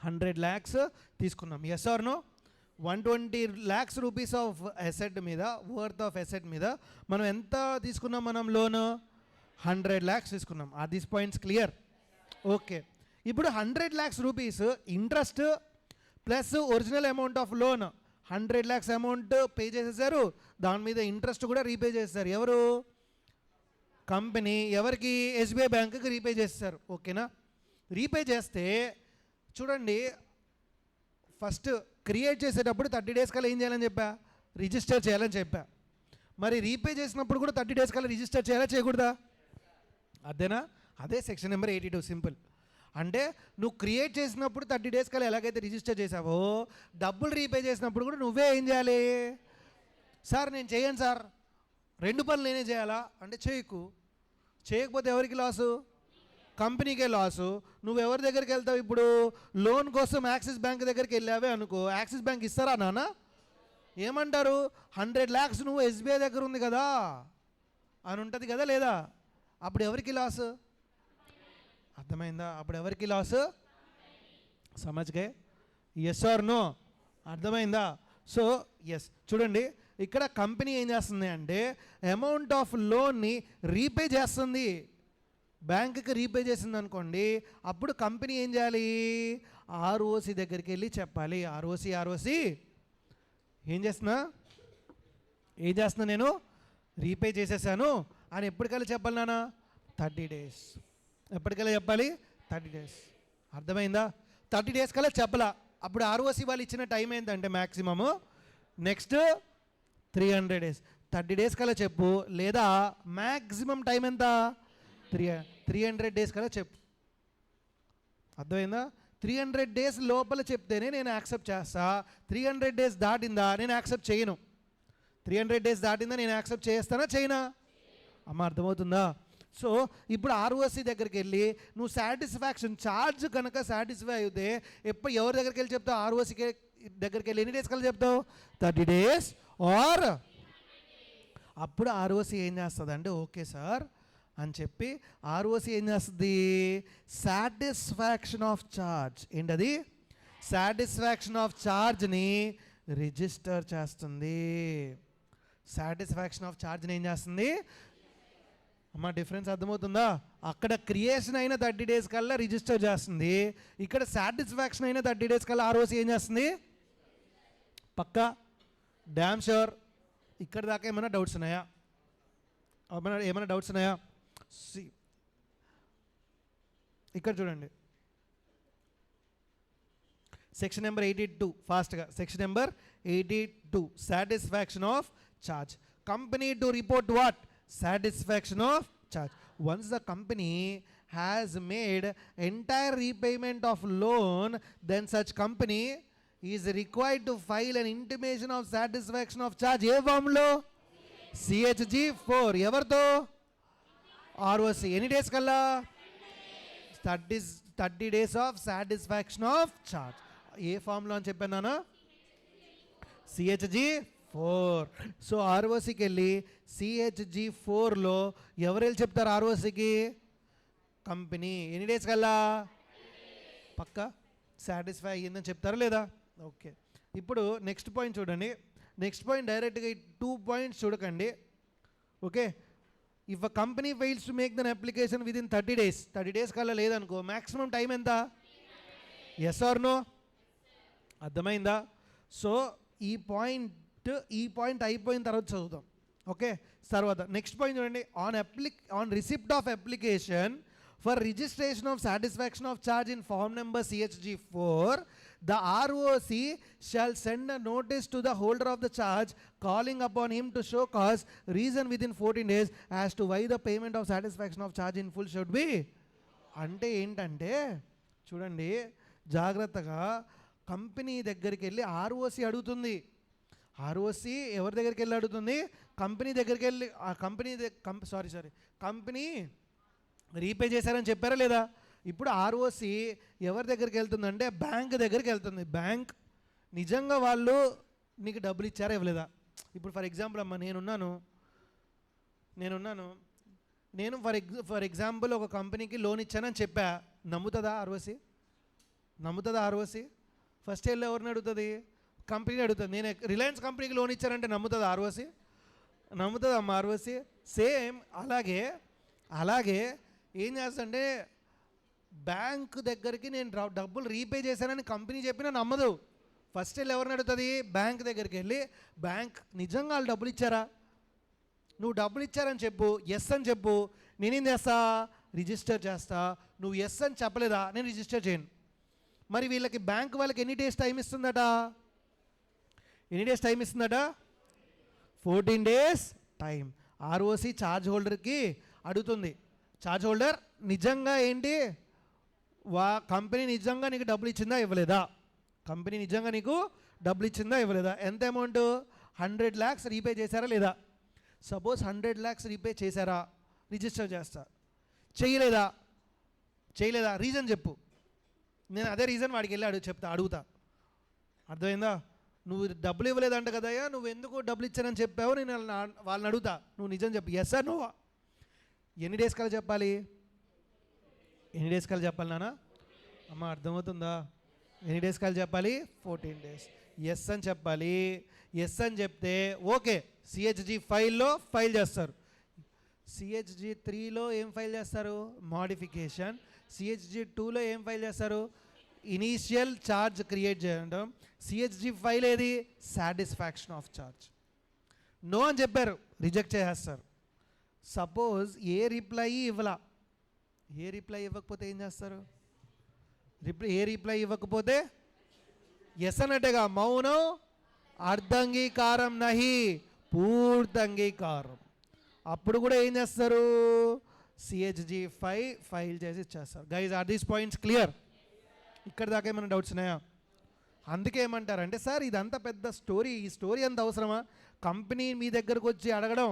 100 lakhs తీసుకున్నాం. Yes or no? 120 lakhs rupees of asset మీద, వర్త్ ఆఫ్ అసెట్ మీద మనం ఎంత తీసుకున్నాం? మనం లోన్ 100 lakhs తీసుకున్నాం. Are these points clear? Okay. ఇప్పుడు 100 lakhs rupees interest plus original amount of loan 100 lakhs amount pay చేసేసారు, దాని మీద ఇంట్రెస్ట్ కూడా రీపే చేస్తారు. ఎవరు? కంపెనీ. ఎవరికి? ఎస్బీఐ బ్యాంకుకి రీపే చేస్తారు. ఓకేనా? రీపే చేస్తే చూడండి, ఫస్ట్ క్రియేట్ చేసేటప్పుడు 30 days కల్లా ఏం చేయాలని చెప్పా? రిజిస్టర్ చేయాలని చెప్పా. మరి రీపే చేసినప్పుడు కూడా 30 days కల్లా రిజిస్టర్ చేయాలా చేయకూడదా? అదేనా? అదే సెక్షన్ నెంబర్ 82. సింపుల్. అంటే నువ్వు క్రియేట్ చేసినప్పుడు 30 days కల్లా ఎలాగైతే రిజిస్టర్ చేసావో, డబ్బులు రీపే చేసినప్పుడు కూడా నువ్వే ఏం చేయాలి? సార్ నేను చేయను సార్, 2 పనులు నేనే చేయాలా అంటే చేయకు. చేయకపోతే ఎవరికి లాసు? కంపెనీకే లాసు. నువ్వు ఎవరి దగ్గరికి వెళ్తావు ఇప్పుడు? లోన్ కోసం యాక్సిస్ బ్యాంక్ దగ్గరికి వెళ్ళావే అనుకో, యాక్సిస్ బ్యాంక్ ఇస్తారా నాన్న? ఏమంటారు? 100 lakhs నువ్వు ఎస్బీఐ దగ్గర ఉంది కదా అని ఉంటుంది కదా, లేదా? అప్పుడు ఎవరికి లాసు? అర్థమైందా? అప్పుడు ఎవరికి లాసు? సమజ్గే? Yes or no? అర్థమైందా? So yes. చూడండి, ఇక్కడ కంపెనీ ఏం చేస్తుంది అంటే అమౌంట్ ఆఫ్ లోన్ని రీపే చేస్తుంది. బ్యాంకుకి రీపే చేసింది అనుకోండి, అప్పుడు కంపెనీ ఏం చేయాలి? ఆర్ఓసి దగ్గరికి వెళ్ళి చెప్పాలి. ఆర్ఓసి ఏం చేస్తున్నా నేను రీపే చేసేసాను అని ఎప్పటికల్లా చెప్పాలి నాన్న? 30 days. ఎప్పటికల్లా చెప్పాలి? 30 days. అర్థమైందా? 30 days కల్లా చెప్పలా. అప్పుడు ఆర్ఓసి వాళ్ళు ఇచ్చిన టైం ఏంటంటే మ్యాక్సిమము నెక్స్ట్ 300 days. 30 days కల్లా చెప్పు, లేదా మ్యాక్సిమం టైం ఎంత? 300 days కల్లా చెప్పు. అర్థమైందా? 300 days లోపల చెప్తేనే నేను యాక్సెప్ట్ చేస్తా. 300 days దాటిందా నేను యాక్సెప్ట్ చేయను. 300 days దాటిందా నేను యాక్సెప్ట్ చేస్తానా చేయనా? అమ్మ అర్థమవుతుందా? సో ఇప్పుడు ఆర్ఓసి దగ్గరికి వెళ్ళి నువ్వు సాటిస్ఫాక్షన్ ఛార్జ్ కనుక సాటిస్ఫై అయితే ఎవరి దగ్గరికి వెళ్ళి చెప్తావు? ఆర్ఓసి దగ్గరికి వెళ్ళి ఎన్ని డేస్ కల్లా చెప్తావు? 30 days ఆర్ అప్పుడు ఆర్ఓసి ఏం చేస్తుంది అంటే ఓకే సార్ అని చెప్పి ఆర్ఓసి ఏం చేస్తుంది? Satisfaction of charge. ఏంటది? సాటిస్ఫాక్షన్ ఆఫ్ ఛార్జ్ని రిజిస్టర్ చేస్తుంది. సాటిస్ఫాక్షన్ ఆఫ్ ఛార్జ్ని ఏం చేస్తుంది? అమ్మా డిఫరెన్స్ అర్థమవుతుందా? అక్కడ క్రియేషన్ అయిన 30 days కల్లా రిజిస్టర్ చేస్తుంది, ఇక్కడ సాటిస్ఫాక్షన్ అయిన 30 days కల్లా ఆర్ఓసి ఏం చేస్తుంది? పక్కా? Damn sure? ఇక్కడ దాకా ఏమైనా డౌట్స్ ఉన్నాయా? ఏమైనా డౌట్స్ ఉన్నాయా? ఇక్కడ చూడండి, సెక్షన్ నెంబర్ 82 ఫాస్ట్గా. Section number 82 satisfaction of charge. Company to report what? Satisfaction of charge. Once the company has made entire repayment of loan, then such company is required to file an intimation of satisfaction of charge. ఏ ఫామ్లో? CHG4. ఎవరితో? ROC. ఎన్ని days కల్లా? 30 days of satisfaction of charge. ఏ ఫామ్లో అని చెప్పాను? CHG4. So ఆర్ఓసికి వెళ్ళి CHG4లో ఎవరు వెళ్ళి చెప్తారు ఆర్ఓసికి? కంపెనీ. ఎన్ని డేస్ కల్లా? పక్కా సాటిస్ఫై అయ్యిందని చెప్తారా లేదా? ఓకే. ఇప్పుడు నెక్స్ట్ పాయింట్ చూడండి. నెక్స్ట్ పాయింట్ డైరెక్ట్గా 2 points చూడకండి. Okay. If a company fails to make then application within 30 days, 30 days కల్లా లేదనుకో, మ్యాక్సిమం టైం ఎంత? Yes or no? అర్థమైందా? సో ఈ పాయింట్ అయిపోయిన తర్వాత చదువుతాం. ఓకే. తర్వాత నెక్స్ట్ పాయింట్ చూడండి. On receipt of application for registration of satisfaction of charge in form number CHG4, the ROC shall send a notice to the holder of the charge calling upon him to show cause reason within 14 days as to why the payment of satisfaction of charge in full should be. అంటే ఏంటంటే చూడండి జాగ్రత్తగా, company దగ్గరికి వెళ్ళి ROC అడుగుతుంది. ROC ఎవరి దగ్గరికి వెళ్ళి అడుగుతుంది? కంపెనీ దగ్గరికి వెళ్ళి, ఆ కంపెనీ రీపే చేశారని చెప్పారా లేదా? ఇప్పుడు ఆర్ఓసి ఎవరి దగ్గరికి వెళ్తుందంటే బ్యాంక్ దగ్గరికి వెళ్తుంది. బ్యాంక్ నిజంగా వాళ్ళు నీకు డబ్బులు ఇచ్చారా ఇవ్వలేదా? ఇప్పుడు ఫర్ ఎగ్జాంపుల్ అమ్మ నేను ఫర్ ఎగ్జాంపుల్ ఒక కంపెనీకి లోన్ ఇచ్చానని చెప్పా, నమ్ముతుందా ఆర్ఓసి? ఫస్ట్ వెళ్ళి ఎవరిని అడుగుతుంది? కంపెనీని అడుగుతుంది. నేను రిలయన్స్ కంపెనీకి లోన్ ఇచ్చానంటే నమ్ముతుందా ఆర్ఓసి? నమ్ముతుందమ్మా ఆర్ఓసి? సేమ్ అలాగే ఏం చేస్తుంటే బ్యాంక్ దగ్గరికి నేను డబ్బులు రీపే చేశానని కంపెనీ చెప్పినా నమ్మదు. ఫస్ట్ వెళ్ళి ఎవరిని అడుగుతుంది? బ్యాంక్ దగ్గరికి వెళ్ళి, బ్యాంక్ నిజంగా వాళ్ళు డబ్బులు ఇచ్చారా? నువ్వు డబ్బులు ఇచ్చారని చెప్పు, ఎస్ అని చెప్పు, నేనేం చేస్తా? రిజిస్టర్ చేస్తా. నువ్వు ఎస్ అని చెప్పలేదా, నేను రిజిస్టర్ చేయను. మరి వీళ్ళకి బ్యాంక్ వాళ్ళకి ఎన్ని డేస్ టైం ఇస్తుందట? 14 days టైం ఆర్ఓసి ఛార్జ్ హోల్డర్కి అడుగుతుంది. ఛార్జ్ హోల్డర్ నిజంగా ఏంటి, కంపెనీ నిజంగా నీకు డబ్బులు ఇచ్చిందా ఇవ్వలేదా? ఎంత అమౌంట్? 100 lakhs రీపే చేశారా లేదా? సపోజ్ 100 lakhs రీపే చేశారా, రిజిస్టర్ చేస్తా. చేయలేదా? రీజన్ చెప్పు. నేను అదే రీజన్ వాడికి వెళ్ళి అడుగుతా. అర్థమైందా? నువ్వు డబ్బులు ఇవ్వలేదంట కదయ్యా, నువ్వు ఎందుకు డబ్బులు ఇచ్చానని చెప్పావు, నేను వాళ్ళని అడుగుతా. నువ్వు నిజం చెప్పు, ఎస్ ఆర్ నోవా? ఎన్ని డేస్ కల్లా చెప్పాలి నాన్న? అమ్మ అర్థమవుతుందా? ఎన్ని డేస్ కల్లా చెప్పాలి? 14 days. ఎస్ అని చెప్పాలి. ఎస్ అని చెప్తే ఓకే, CHG 5లో ఫైల్ చేస్తారు. CHG 3లో ఏం ఫైల్ చేస్తారు? మోడిఫికేషన్. CHG 2లో ఏం ఫైల్ చేస్తారు? ఇనీషియల్ ఛార్జ్ క్రియేట్ చేయడం. CHG 5 ఏది? Satisfaction of charge. నో అని చెప్పారు, రిజెక్ట్ చేసేస్తారు. సపోజ్ ఏ రిప్లై ఇవ్వకపోతే ఏం చేస్తారు? ఏ రిప్లై ఇవ్వకపోతే ఎస్ అన్నట్టుగా, మౌనం అర్ధంగీకారం నహి, పూర్తి అంగీకారం. అప్పుడు కూడా ఏం చేస్తారు? CHG 5 ఫైల్ చేసి ఇచ్చేస్తారు. Guys, are these points clear? ఇక్కడ దాకా ఏమైనా డౌట్స్ ఉన్నాయా? అందుకే ఏమంటారంటే, సార్ ఇదంతా పెద్ద స్టోరీ, ఈ స్టోరీ అంత అవసరమా? కంపెనీ మీ దగ్గరకు వచ్చి అడగడం,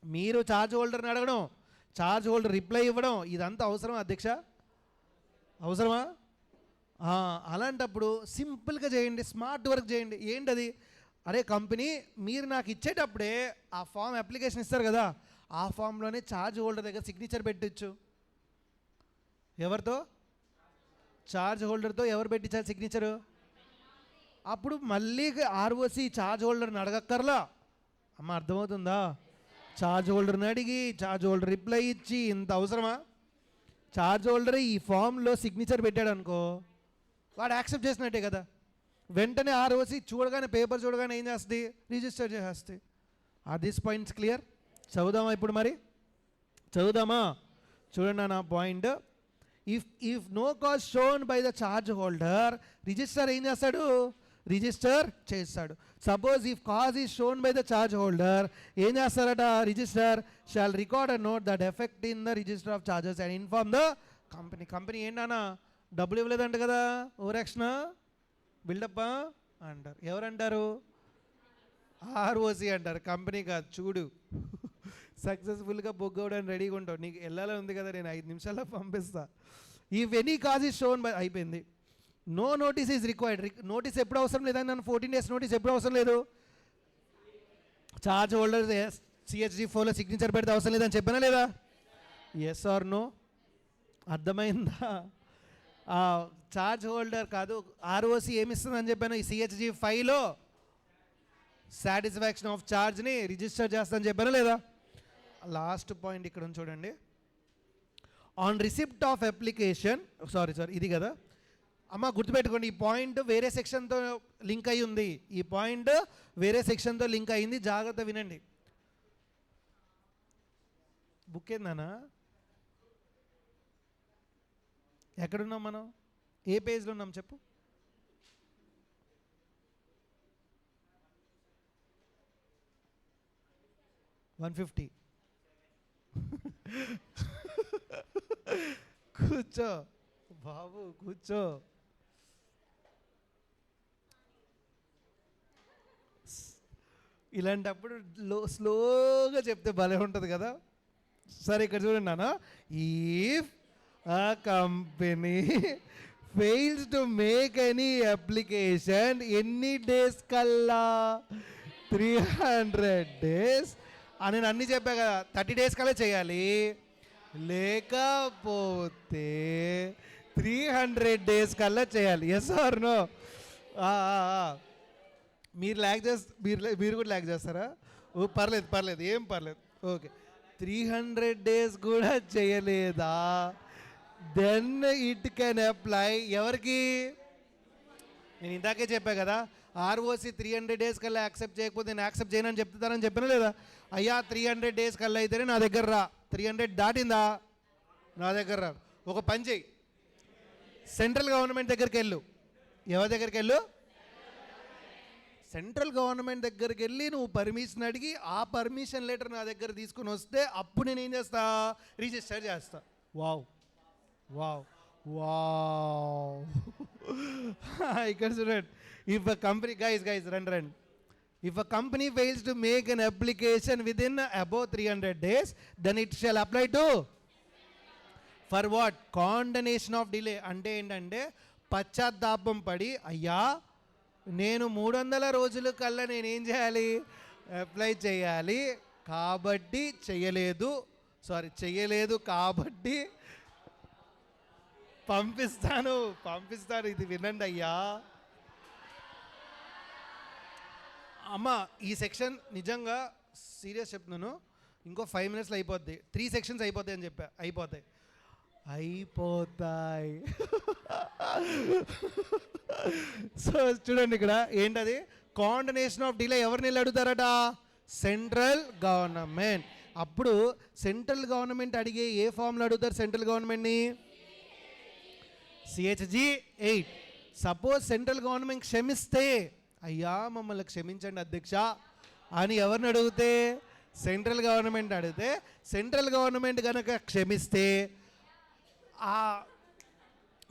మీరు ఛార్జ్ హోల్డర్ని అడగడం, ఛార్జ్ హోల్డర్ రిప్లై ఇవ్వడం, ఇదంతా అవసరమా అధ్యక్ష? అవసరమా? అలాంటప్పుడు సింపుల్గా చేయండి, స్మార్ట్ వర్క్ చేయండి. ఏంటది? అరే కంపెనీ, మీరు నాకు ఇచ్చేటప్పుడే ఆ ఫామ్ అప్లికేషన్ ఇస్తారు కదా, ఆ ఫామ్లోనే ఛార్జ్ హోల్డర్ దగ్గర సిగ్నేచర్ పెట్టచ్చు. ఎవరితో? ఛార్జ్ హోల్డర్తో. ఎవరు పెట్టించాలి సిగ్నేచరు? అప్పుడు మళ్ళీ ఆర్ఓసి ఛార్జ్ హోల్డర్ని అడగక్కర్లా. అమ్మ అర్థమవుతుందా? ఛార్జ్ హోల్డర్ని అడిగి, ఛార్జ్ హోల్డర్ రిప్లై ఇచ్చి, ఇంత అవసరమా? ఛార్జ్ హోల్డర్ ఈ ఫామ్లో సిగ్నేచర్ పెట్టాడు అనుకో, వాడు యాక్సెప్ట్ చేసినట్టే కదా. వెంటనే ఆర్ఓసి చూడగానే, పేపర్ చూడగానే ఏం చేస్తుంది? రిజిస్టర్ చేసేస్తుంది. Are this points clear? చదువుదామా ఇప్పుడు? మరి చదువుదామా? చూడండి నా point. If no cause shown by the charge holder, register ఏం చేస్తాడు? రిజిస్టర్ చేస్తాడు. Suppose if cause is shown by the charge holder, ఏం చేస్తారట? Register shall record a note that effect in the register of charges and inform the company ఏంటన్నా డబ్బులు ఇవ్వలేదంట కదా, over యాక్షనా, బిల్డప్పా అంటారు. ఎవరంటారు? ROC అంటారు, కంపెనీ కాదు. చూడు, సక్సెస్ఫుల్గా బొగ్గవడానికి రెడీగా ఉంటావు. నీకు వెళ్ళాలని ఉంది కదా, నేను 5 నిమిషాల్లో పంపిస్తా. If any cause is shown by, అయిపోయింది. No notice is required. Notice ఎప్పుడు అవసరం లేదని నన్ను 14 days నోటీస్ ఎప్పుడు అవసరం లేదు? ఛార్జ్ హోల్డర్ CHG 4లో సిగ్నేచర్ పెడితే అవసరం లేదని చెప్పానా లేదా? Yes or no? అర్థమైందా? ఛార్జ్ హోల్డర్ కాదు, ఆర్ఓసి ఏమిస్తుందని చెప్పాను? ఈ CHG 5లో సాటిస్ఫాక్షన్ ఆఫ్ ఛార్జ్ని రిజిస్టర్ చేస్తానని చెప్పానా లేదా? లాస్ట్ పాయింట్ ఇక్కడ చూడండి. On receipt of application, sorry ఇది కదా అమ్మ, గుర్తుపెట్టుకోండి. ఈ పాయింట్ వేరే సెక్షన్తో లింక్ అయి ఉంది. ఈ పాయింట్ వేరే సెక్షన్తో లింక్ అయింది, జాగ్రత్త వినండి. బుక్ ఏందన్నా? ఎక్కడున్నాం మనం? ఏ పేజ్లో ఉన్నాం చెప్పు? 150. కూర్చో బాబు కూర్చో. ఇలాంటప్పుడు స్లోగా చెప్తే భలే ఉంటుంది కదా. సరే ఇక్కడ చూడండి నాన్న. If a company fails to make any application ఎన్ని డేస్ కల్లా 300 days అని నేను అన్నీ చెప్పా కదా. 30 days కల్లా చేయాలి, లేకపోతే 300 days కల్లా చేయాలి. Yes or no? మీరు కూడా ల్యాక్ చేస్తారా? ఓ పర్లేదు ఏం పర్లేదు. ఓకే, 300 days కూడా చేయలేదా? దెన్ ఇట్ కెన్ అప్లై ఎవరికి? నేను ఇందాకే చెప్పా కదా, ఆర్ఓసి 300 days కల్లా యాక్సెప్ట్ చేయకపోతే నేను యాక్సెప్ట్ చేయనని చెప్తానని చెప్పినా లేదా? అయ్యా 300 days కల్లా అయితేనే నా దగ్గర రా. 300 దాటిందా నా దగ్గర రా. ఒక పని చెయ్యి, సెంట్రల్ గవర్నమెంట్ దగ్గరికి వెళ్ళు. ఎవరి దగ్గరికి వెళ్ళు? సెంట్రల్ గవర్నమెంట్ దగ్గరికి వెళ్ళి నువ్వు పర్మిషన్ అడిగి ఆ పర్మిషన్ లెటర్ నా దగ్గర తీసుకుని వస్తే అప్పుడు నేను ఏం చేస్తా? రిజిస్టర్ చేస్తా. Wow wow wow. ఇక్కడ చూడండి. ఇఫ్ అ కంపెనీ గైస్ రండి. If a company fails to make an application within above 300 days, then it shall apply to for what? Condonation of delay. అంటే ఏంటంటే పశ్చాత్తాపం పడి, అయ్యా నేను 300 రోజుల కల్లా నేనేం చేయాలి? అప్లై చేయాలి, కాబట్టి చెయ్యలేదు కాబట్టి పంపిస్తాను. ఇది వినండి అయ్యా. అమ్మ ఈ సెక్షన్ నిజంగా సీరియస్ చెప్తున్నాను, ఇంకో 5 minutesలో అయిపోద్ది. 3 sections అయిపోతాయి అని చెప్పా. అయిపోతాయి. సో చూడండి ఇక్కడ ఏంటది? కాండనేషన్ ఆఫ్ డిలే ఎవరిని వెళ్ళి అడుగుతారట? Central government. అప్పుడు సెంట్రల్ గవర్నమెంట్ అడిగే ఏ ఫామ్లో అడుగుతారు సెంట్రల్ గవర్నమెంట్ని? CHG 8. సపోజ్ సెంట్రల్ గవర్నమెంట్ క్షమిస్తే, అయ్యా మమ్మల్ని క్షమించండి అధ్యక్ష అని ఎవరిని అడిగితే? సెంట్రల్ గవర్నమెంట్ అడిగితే, సెంట్రల్ గవర్నమెంట్ కనుక క్షమిస్తే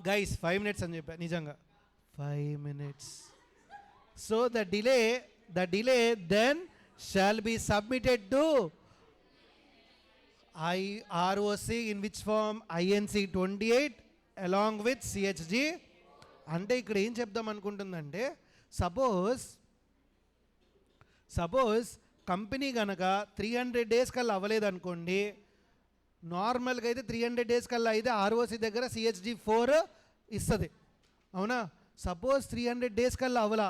గైస్ 5 minutes అని చెప్పా. నిజంగా 5 minutes. So the delay then shall be submitted to ROC in which form? INC 28 along with CHG. అంటే ఇక్కడ ఏం చెప్దాం అనుకుంటుందంటే, సపోజ్ కంపెనీ కనుక 300 days కల్లా అవ్వలేదనుకోండి, నార్మల్గా అయితే 300 days కల్లా అయితే ROC దగ్గర CHG 4 ఇస్తుంది, అవునా? సపోజ్ 300 days కల్లా అవ్వలా,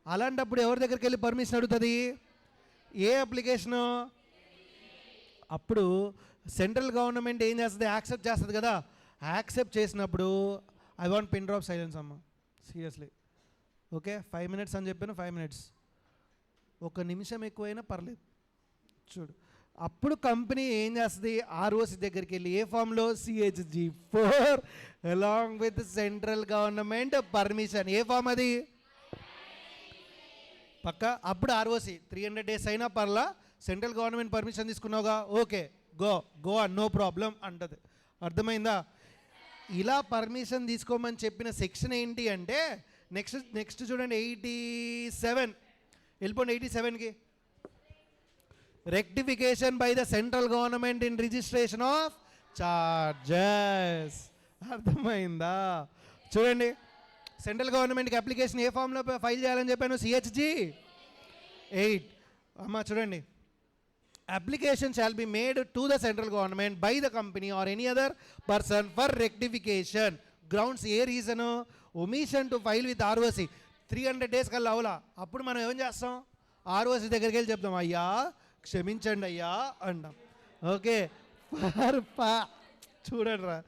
అలాంటప్పుడు ఎవరి దగ్గరికి వెళ్ళి పర్మిషన్ అడుగుతుంది? ఏ అప్లికేషను? అప్పుడు సెంట్రల్ గవర్నమెంట్ ఏం చేస్తుంది? యాక్సెప్ట్ చేస్తుంది కదా. యాక్సెప్ట్ చేసినప్పుడు I want pin drop silence అమ్మ, సీరియస్లీ. ఓకే, 5 minutes అని చెప్పాను. 5 minutes, 1 నిమిషం ఎక్కువైనా పర్లేదు. చూడు, అప్పుడు కంపెనీ ఏం చేస్తుంది? ROC దగ్గరికి వెళ్ళి ఏ ఫామ్లో? CHG 4 along with central government permission. ఏ ఫామ్ అది? పక్క. అప్పుడు ROC 300 days అయినా పర్లా, సెంట్రల్ గవర్నమెంట్ పర్మిషన్ తీసుకున్నావుగా, ఓకే గో నో ప్రాబ్లం అంటది. అర్థమైందా? ఇలా పర్మిషన్ తీసుకోమని చెప్పిన సెక్షన్ ఏంటి అంటే, నెక్స్ట్ చూడండి 87. వెళ్ళిపోండి 87కి. Rectification by the central government in registration of charges. అర్థమైందా? చూడండి, సెంట్రల్ గవర్నమెంట్కి అప్లికేషన్ ఏ ఫామ్లో ఫైల్ చేయాలని చెప్పాను? CHG 8. అమ్మ చూడండి, application shall be made to the central government by the company or any other person for rectification. Grounds A reason? omission to file with ROC. 300 days కల్లా అవలా, అప్పుడు మనం ఏం చేస్తాం? ROC దగ్గరికి వెళ్ళి చెప్తాం, అయ్యా క్షమించండి అయ్యా అంటాం. ఓకే, చూడండి రా.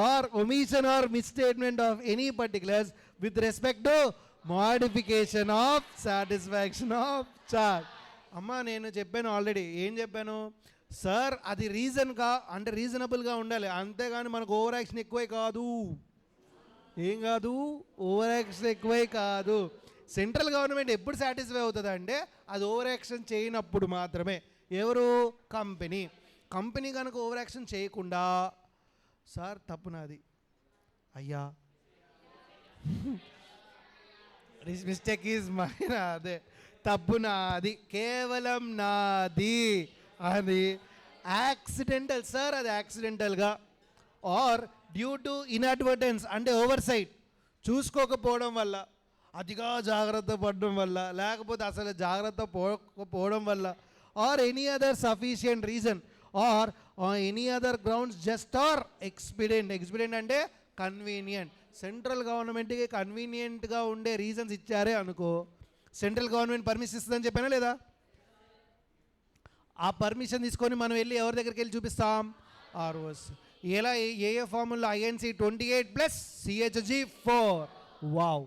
Or omission or misstatement of any particulars with respect to modification of satisfaction of charge. అమ్మ నేను చెప్పాను ఆల్రెడీ. ఏం చెప్పాను? సార్ అది రీజనబుల్గా ఉండాలి, అంతేగాని మనకు ఓవర్ యాక్షన్ ఎక్కువే కాదు. ఏం కాదు? ఓవర్ యాక్షన్ ఎక్కువే కాదు. సెంట్రల్ గవర్నమెంట్ ఎప్పుడు సాటిస్ఫై అవుతుంది అంటే అది ఓవర్ యాక్షన్ చేయనప్పుడు మాత్రమే. ఎవరు? కంపెనీ. కంపెనీ కనుక ఓవర్ యాక్షన్ చేయకుండా, సార్ తప్పు నాది అయ్యా, మిస్టేక్ ఈజ్ మైన్, అదే తప్పు నాది, కేవలం నాది అది యాక్సిడెంటల్ సార్, అది యాక్సిడెంటల్గా ఆర్ డ్యూ టు ఇన్అడ్వర్టెన్స్ అంటే ఓవర్ సైట్, చూసుకోకపోవడం వల్ల, అతిగా జాగ్రత్త పడడం వల్ల, లేకపోతే అసలు జాగ్రత్త పోకపోవడం వల్ల, or any other sufficient reason or any other grounds just or expedient. Expedient అంటే కన్వీనియంట్. సెంట్రల్ గవర్నమెంట్కి కన్వీనియంట్గా ఉండే రీజన్స్ ఇచ్చారే అనుకో, సెంట్రల్ గవర్నమెంట్ పర్మిషన్ ఇస్తుందని చెప్పానా లేదా? ఆ పర్మిషన్ తీసుకొని మనం వెళ్ళి ఎవరి దగ్గరికి వెళ్ళి చూపిస్తాం? ఆర్ఓస్. ఎలా? ఏ formula? INC 28 + CHG4. Wow,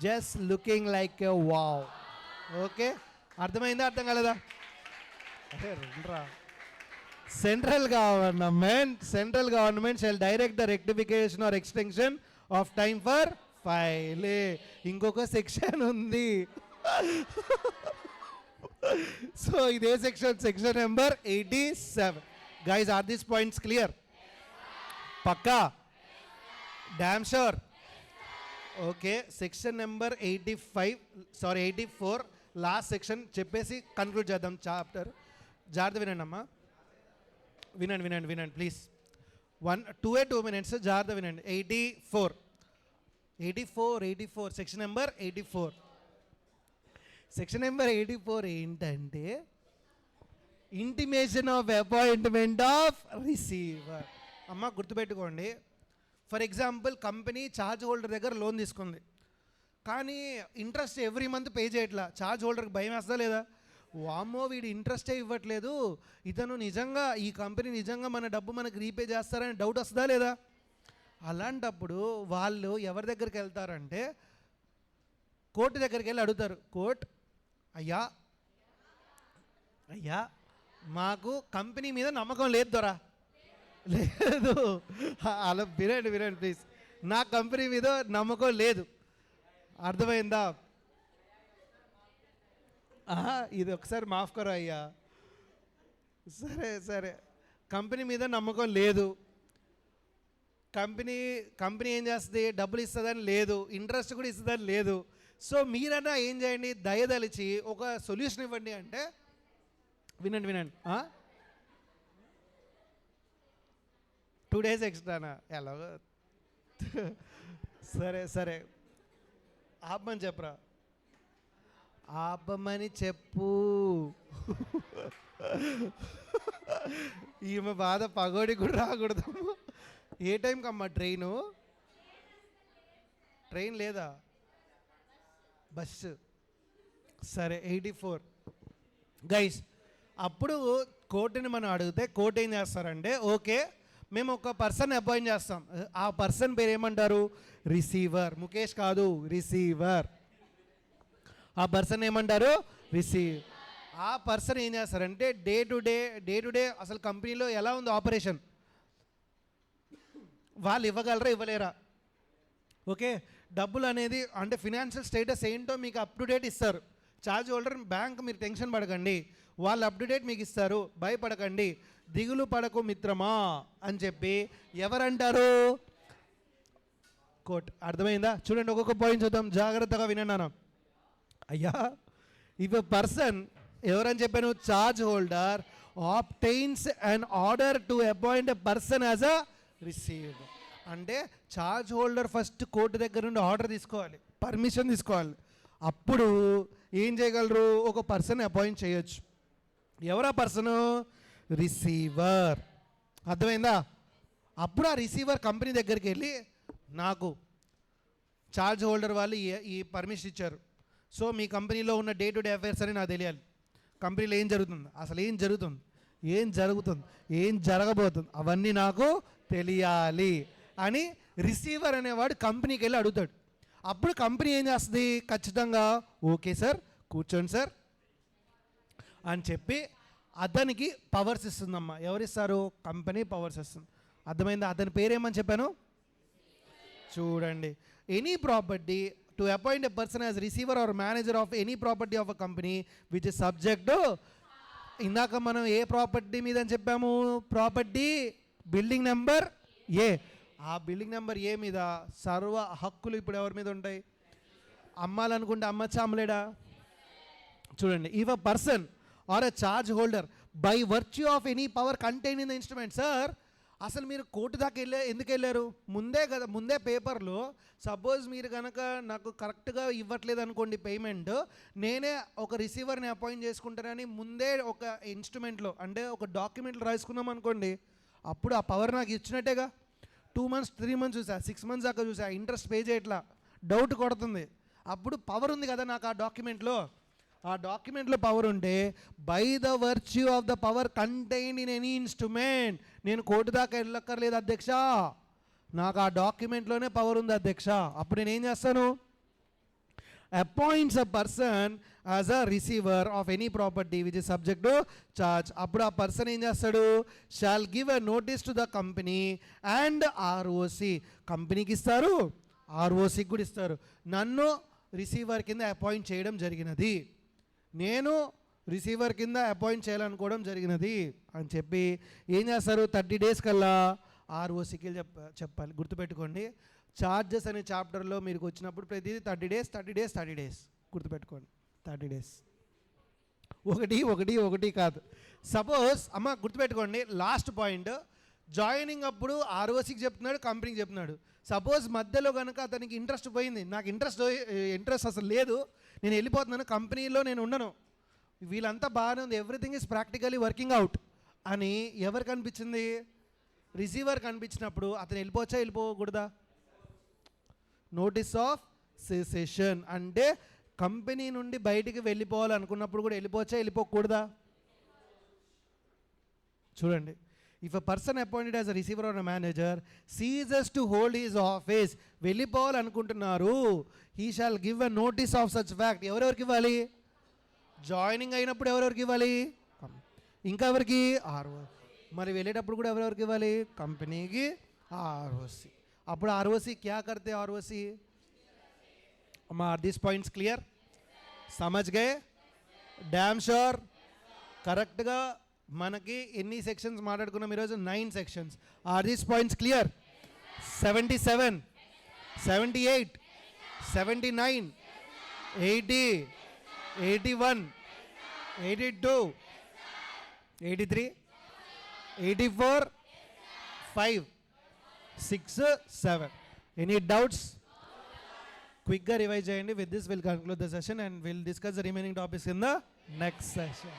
just looking like a wow. Okay, అర్థమైందా? అర్థం కాలేదా? Central government shall direct the rectification or extension of time for file. ఇంకొక సెక్షన్ ఉంది. సో ఇదే section number 87. Guys, are these points clear? పక్కా? Damn sure? Okay, section number 84 last section చెప్పేసి conclude చేద్దాం chapter. జాగ్రత్త వినండి అమ్మా, వినండి ప్లీజ్. 2 minutes జాగ్రత్త వినండి. 84 సెక్షన్ నెంబర్ 84. సెక్షన్ నెంబర్ 84 ఏంటంటే intimation of appointment of receiver. అమ్మ గుర్తుపెట్టుకోండి, for example company charge holder దగ్గర లోన్ తీసుకుంది, కానీ ఇంట్రెస్ట్ ఎవ్రీ మంత్ పే చేయట్లా. ఛార్జ్ హోల్డర్కి భయం వేస్తుందా లేదా? వామ్మో, వీడు ఇంట్రెస్టే ఇవ్వట్లేదు, ఇతను నిజంగా, ఈ కంపెనీ నిజంగా మన డబ్బు మనకు రీపే చేస్తారని డౌట్ వస్తుందా లేదా? అలాంటప్పుడు వాళ్ళు ఎవరి దగ్గరికి వెళ్తారంటే కోర్టు దగ్గరికి వెళ్ళి అడుగుతారు. కోర్ట్, అయ్యా మాకు కంపెనీ మీద నమ్మకం లేదు దొరా, లేదు, అలా వినండి ప్లీజ్, నా కంపెనీ మీద నమ్మకం లేదు. అర్థమైందా? ఇది ఒకసారి మాఫ్ కరో అయ్యా. సరే, కంపెనీ మీద నమ్మకం లేదు, కంపెనీ ఏం చేస్తుంది? డబ్బులు ఇస్తుందని లేదు, ఇంట్రెస్ట్ కూడా ఇస్తుందని లేదు. సో మీరన్నా ఏం చేయండి? దయదలిచి ఒక సొల్యూషన్ ఇవ్వండి అంటే, వినండి 2 days ఎక్స్ట్రానా? ఎలాగో సరే ఆపమని చెప్పరా? ఆపమని చెప్పు. ఈమె బాధ పగోడి కూడా రాకూడదు. ఏ టైంకి అమ్మా ట్రైన్ లేదా? బస్సు. సరే, 84 గైస్. అప్పుడు కోర్టుని మనం అడిగితే కోర్టు ఏం చేస్తారంటే, ఓకే మేము ఒక పర్సన్ అపాయింట్ చేస్తాం, ఆ పర్సన్ పేరు ఏమంటారు? రిసీవర్. ముఖేష్ కాదు, రిసీవర్. ఆ పర్సన్ ఏమంటారు? రిసీవ్. ఆ పర్సన్ ఏం చేస్తారంటే డే టు డే అసలు కంపెనీలో ఎలా ఉంది ఆపరేషన్, వాళ్ళు ఇవ్వగలరా ఇవ్వలేరా? ఓకే, డబ్బులు అనేది అంటే ఫినాన్షియల్ స్టేటస్ ఏంటో మీకు అప్ టు డేట్ ఇస్తారు. ఛార్జ్ హోల్డర్ బ్యాంక్, మీరు టెన్షన్ పడకండి, వాళ్ళు అప్ టు డేట్ మీకు ఇస్తారు, భయపడకండి, దిగులు పడకు మిత్రమా అని చెప్పి ఎవరంటారు? కోర్ట్. అర్థమైందా? చూడండి, ఒక్కొక్క పాయింట్ చూద్దాం, జాగ్రత్తగా వినన్నా. అయ్యా, ఇఫ్ ఎ పర్సన్, ఎవరని చెప్పాను? Charge holder obtains an order to appoint a person as a received. అంటే ఛార్జ్ హోల్డర్ ఫస్ట్ కోర్టు దగ్గర నుండి ఆర్డర్ తీసుకోవాలి, పర్మిషన్ తీసుకోవాలి, అప్పుడు ఏం చేయగలరు? ఒక పర్సన్ అపాయింట్ చేయొచ్చు. ఎవరా పర్సను? రిసీవర్. అర్థమైందా? అప్పుడు ఆ రిసీవర్ కంపెనీ దగ్గరికి వెళ్ళి, నాకు ఛార్జ్ హోల్డర్ వాళ్ళు ఈ పర్మిషన్ ఇచ్చారు, సో మీ కంపెనీలో ఉన్న డే టు డే అఫైర్స్ అని నాకు తెలియాలి, కంపెనీలో ఏం జరుగుతుంది, అసలు ఏం జరుగుతుంది, ఏం జరగబోతుంది, అవన్నీ నాకు తెలియాలి అని రిసీవర్ అనేవాడు కంపెనీకి వెళ్ళి అడుగుతాడు. అప్పుడు కంపెనీ ఏం చేస్తుంది? ఖచ్చితంగా ఓకే సార్, కూర్చోండి సార్ అని చెప్పి అతనికి పవర్స్ ఇస్తుందమ్మా. ఎవరిస్తారు? కంపెనీ పవర్స్ ఇస్తుంది. అర్థమైందా? అతని పేరేమని చెప్పాను? చూడండి, any property to appoint a person as receiver or manager of any property of a company which is subject to ఇందాక మనం ఏ ప్రాపర్టీ మీద అని చెప్పాము? Property building number A. ఆ బిల్డింగ్ నెంబర్ ఏ మీద సర్వ హక్కులు ఇప్పుడు ఎవరి మీద ఉంటాయి? అమ్మాలనుకుంటే అమ్మచ్చా, అమ్మలేడా? చూడండి, if a person are a charge holder by virtue of any power contain in the instrument. Sir అసలు మీరు కోర్టు దాకా ఎందుకు వెళ్ళారు? ముందే కదా, ముందే పేపర్లో సపోజ్ మీరు కనుక నాకు కరెక్ట్గా ఇవ్వట్లేదు అనుకోండి పేమెంట్, నేనే ఒక రిసీవర్ని అపాయింట్ చేసుకుంటానని ముందే ఒక ఇన్స్ట్రుమెంట్లో అంటే ఒక డాక్యుమెంట్లో రాసుకున్నాం అనుకోండి, అప్పుడు ఆ పవర్ నాకు ఇచ్చినట్టేగా. 2 months 3 months చూసా, 6 months దాకా చూసా, ఇంట్రెస్ట్ పే చేయట్లా, డౌట్ కొడుతుంది. అప్పుడు పవర్ ఉంది కదా నాకు ఆ డాక్యుమెంట్లో. ఆ డాక్యుమెంట్లో పవర్ ఉంటే by the virtue of the power contain in any instrument, నేను కోర్టు దాకా వెళ్ళక్కర్లేదు అధ్యక్ష, నాకు ఆ డాక్యుమెంట్లోనే పవర్ ఉంది అధ్యక్ష. అప్పుడు నేను ఏం చేస్తాను? Appoints a person as a receiver of any property which is subject to charge. అప్పుడు ఆ పర్సన్ ఏం చేస్తాడు? Shawl give a notice to the company and ROC. కంపెనీకి ఇస్తారు, ఆర్ఓసికి కూడా ఇస్తారు. నన్ను రిసీవర్ కింద అపాయింట్ చేయడం జరిగినది, నేను రిసీవర్ కింద అపాయింట్ చేయాలనుకోవడం జరిగినది అని చెప్పి ఏం చేస్తారు? 30 days కల్లా ఆర్ఓసికి చెప్పాలి. గుర్తుపెట్టుకోండి, చార్జెస్ అనే చాప్టర్లో మీరు వచ్చినప్పుడు ప్రతిదీ 30 days గుర్తుపెట్టుకోండి. 30 days, ఒకటి కాదు. సపోజ్ అమ్మ గుర్తుపెట్టుకోండి, లాస్ట్ పాయింట్, జాయినింగ్ అప్పుడు ఆర్ఓసికి చెప్తున్నాడు, కంపెనీకి చెప్తున్నాడు. సపోజ్ మధ్యలో కనుక అతనికి ఇంట్రెస్ట్ పోయింది, నాకు ఇంట్రెస్ట్ అసలు లేదు, నేను వెళ్ళిపోతున్నాను, కంపెనీలో నేను ఉండను, వీళ్ళంతా బాగానే ఉంది, everything is practically working out అని ఎవరు కనిపించింది? రిసీవర్ కనిపించినప్పుడు అతను వెళ్ళిపోవచ్చా, వెళ్ళిపోకూడదా? నోటీస్ ఆఫ్ సెసెషన్ అంటే కంపెనీ నుండి బయటికి వెళ్ళిపోవాలనుకున్నప్పుడు కూడా వెళ్ళిపోవచ్చా, వెళ్ళిపోకూడదా? చూడండి, if a person appointed as a receiver or a manager ceases to hold his office, వెళ్ళిపోవాలనుకుంటున్నారు, he shall give a notice of such fact. ఎవరెవరికి ఇవ్వాలి? జాయినింగ్ అయినప్పుడు ఎవరెవరికి ఇవ్వాలి? ఇంకా ఎవరికి? ఆర్ఓ. మరి వెళ్ళేటప్పుడు కూడా ఎవరెవరికి ఇవ్వాలి? కంపెనీకి, ఆర్ఓసి. అప్పుడు ఆర్ఓసి క్యా కర్తే? ఆర్ఓసి అమ్మా, ఆర్ దీస్ పాయింట్స్ క్లియర్? సమజ్ గయే? Damn sure? కరెక్ట్గా మనకి ఎన్ని సెక్షన్స్ మాట్లాడుకున్నాం ఈరోజు? 9 sections. Are these points clear? 77, 78, 79, 80, 81, 82, 83, 84, 5, 6, 7. Any doubts? Quickly revise చేయండి. With this we'll conclude the session and we'll discuss the remaining topics in the next session.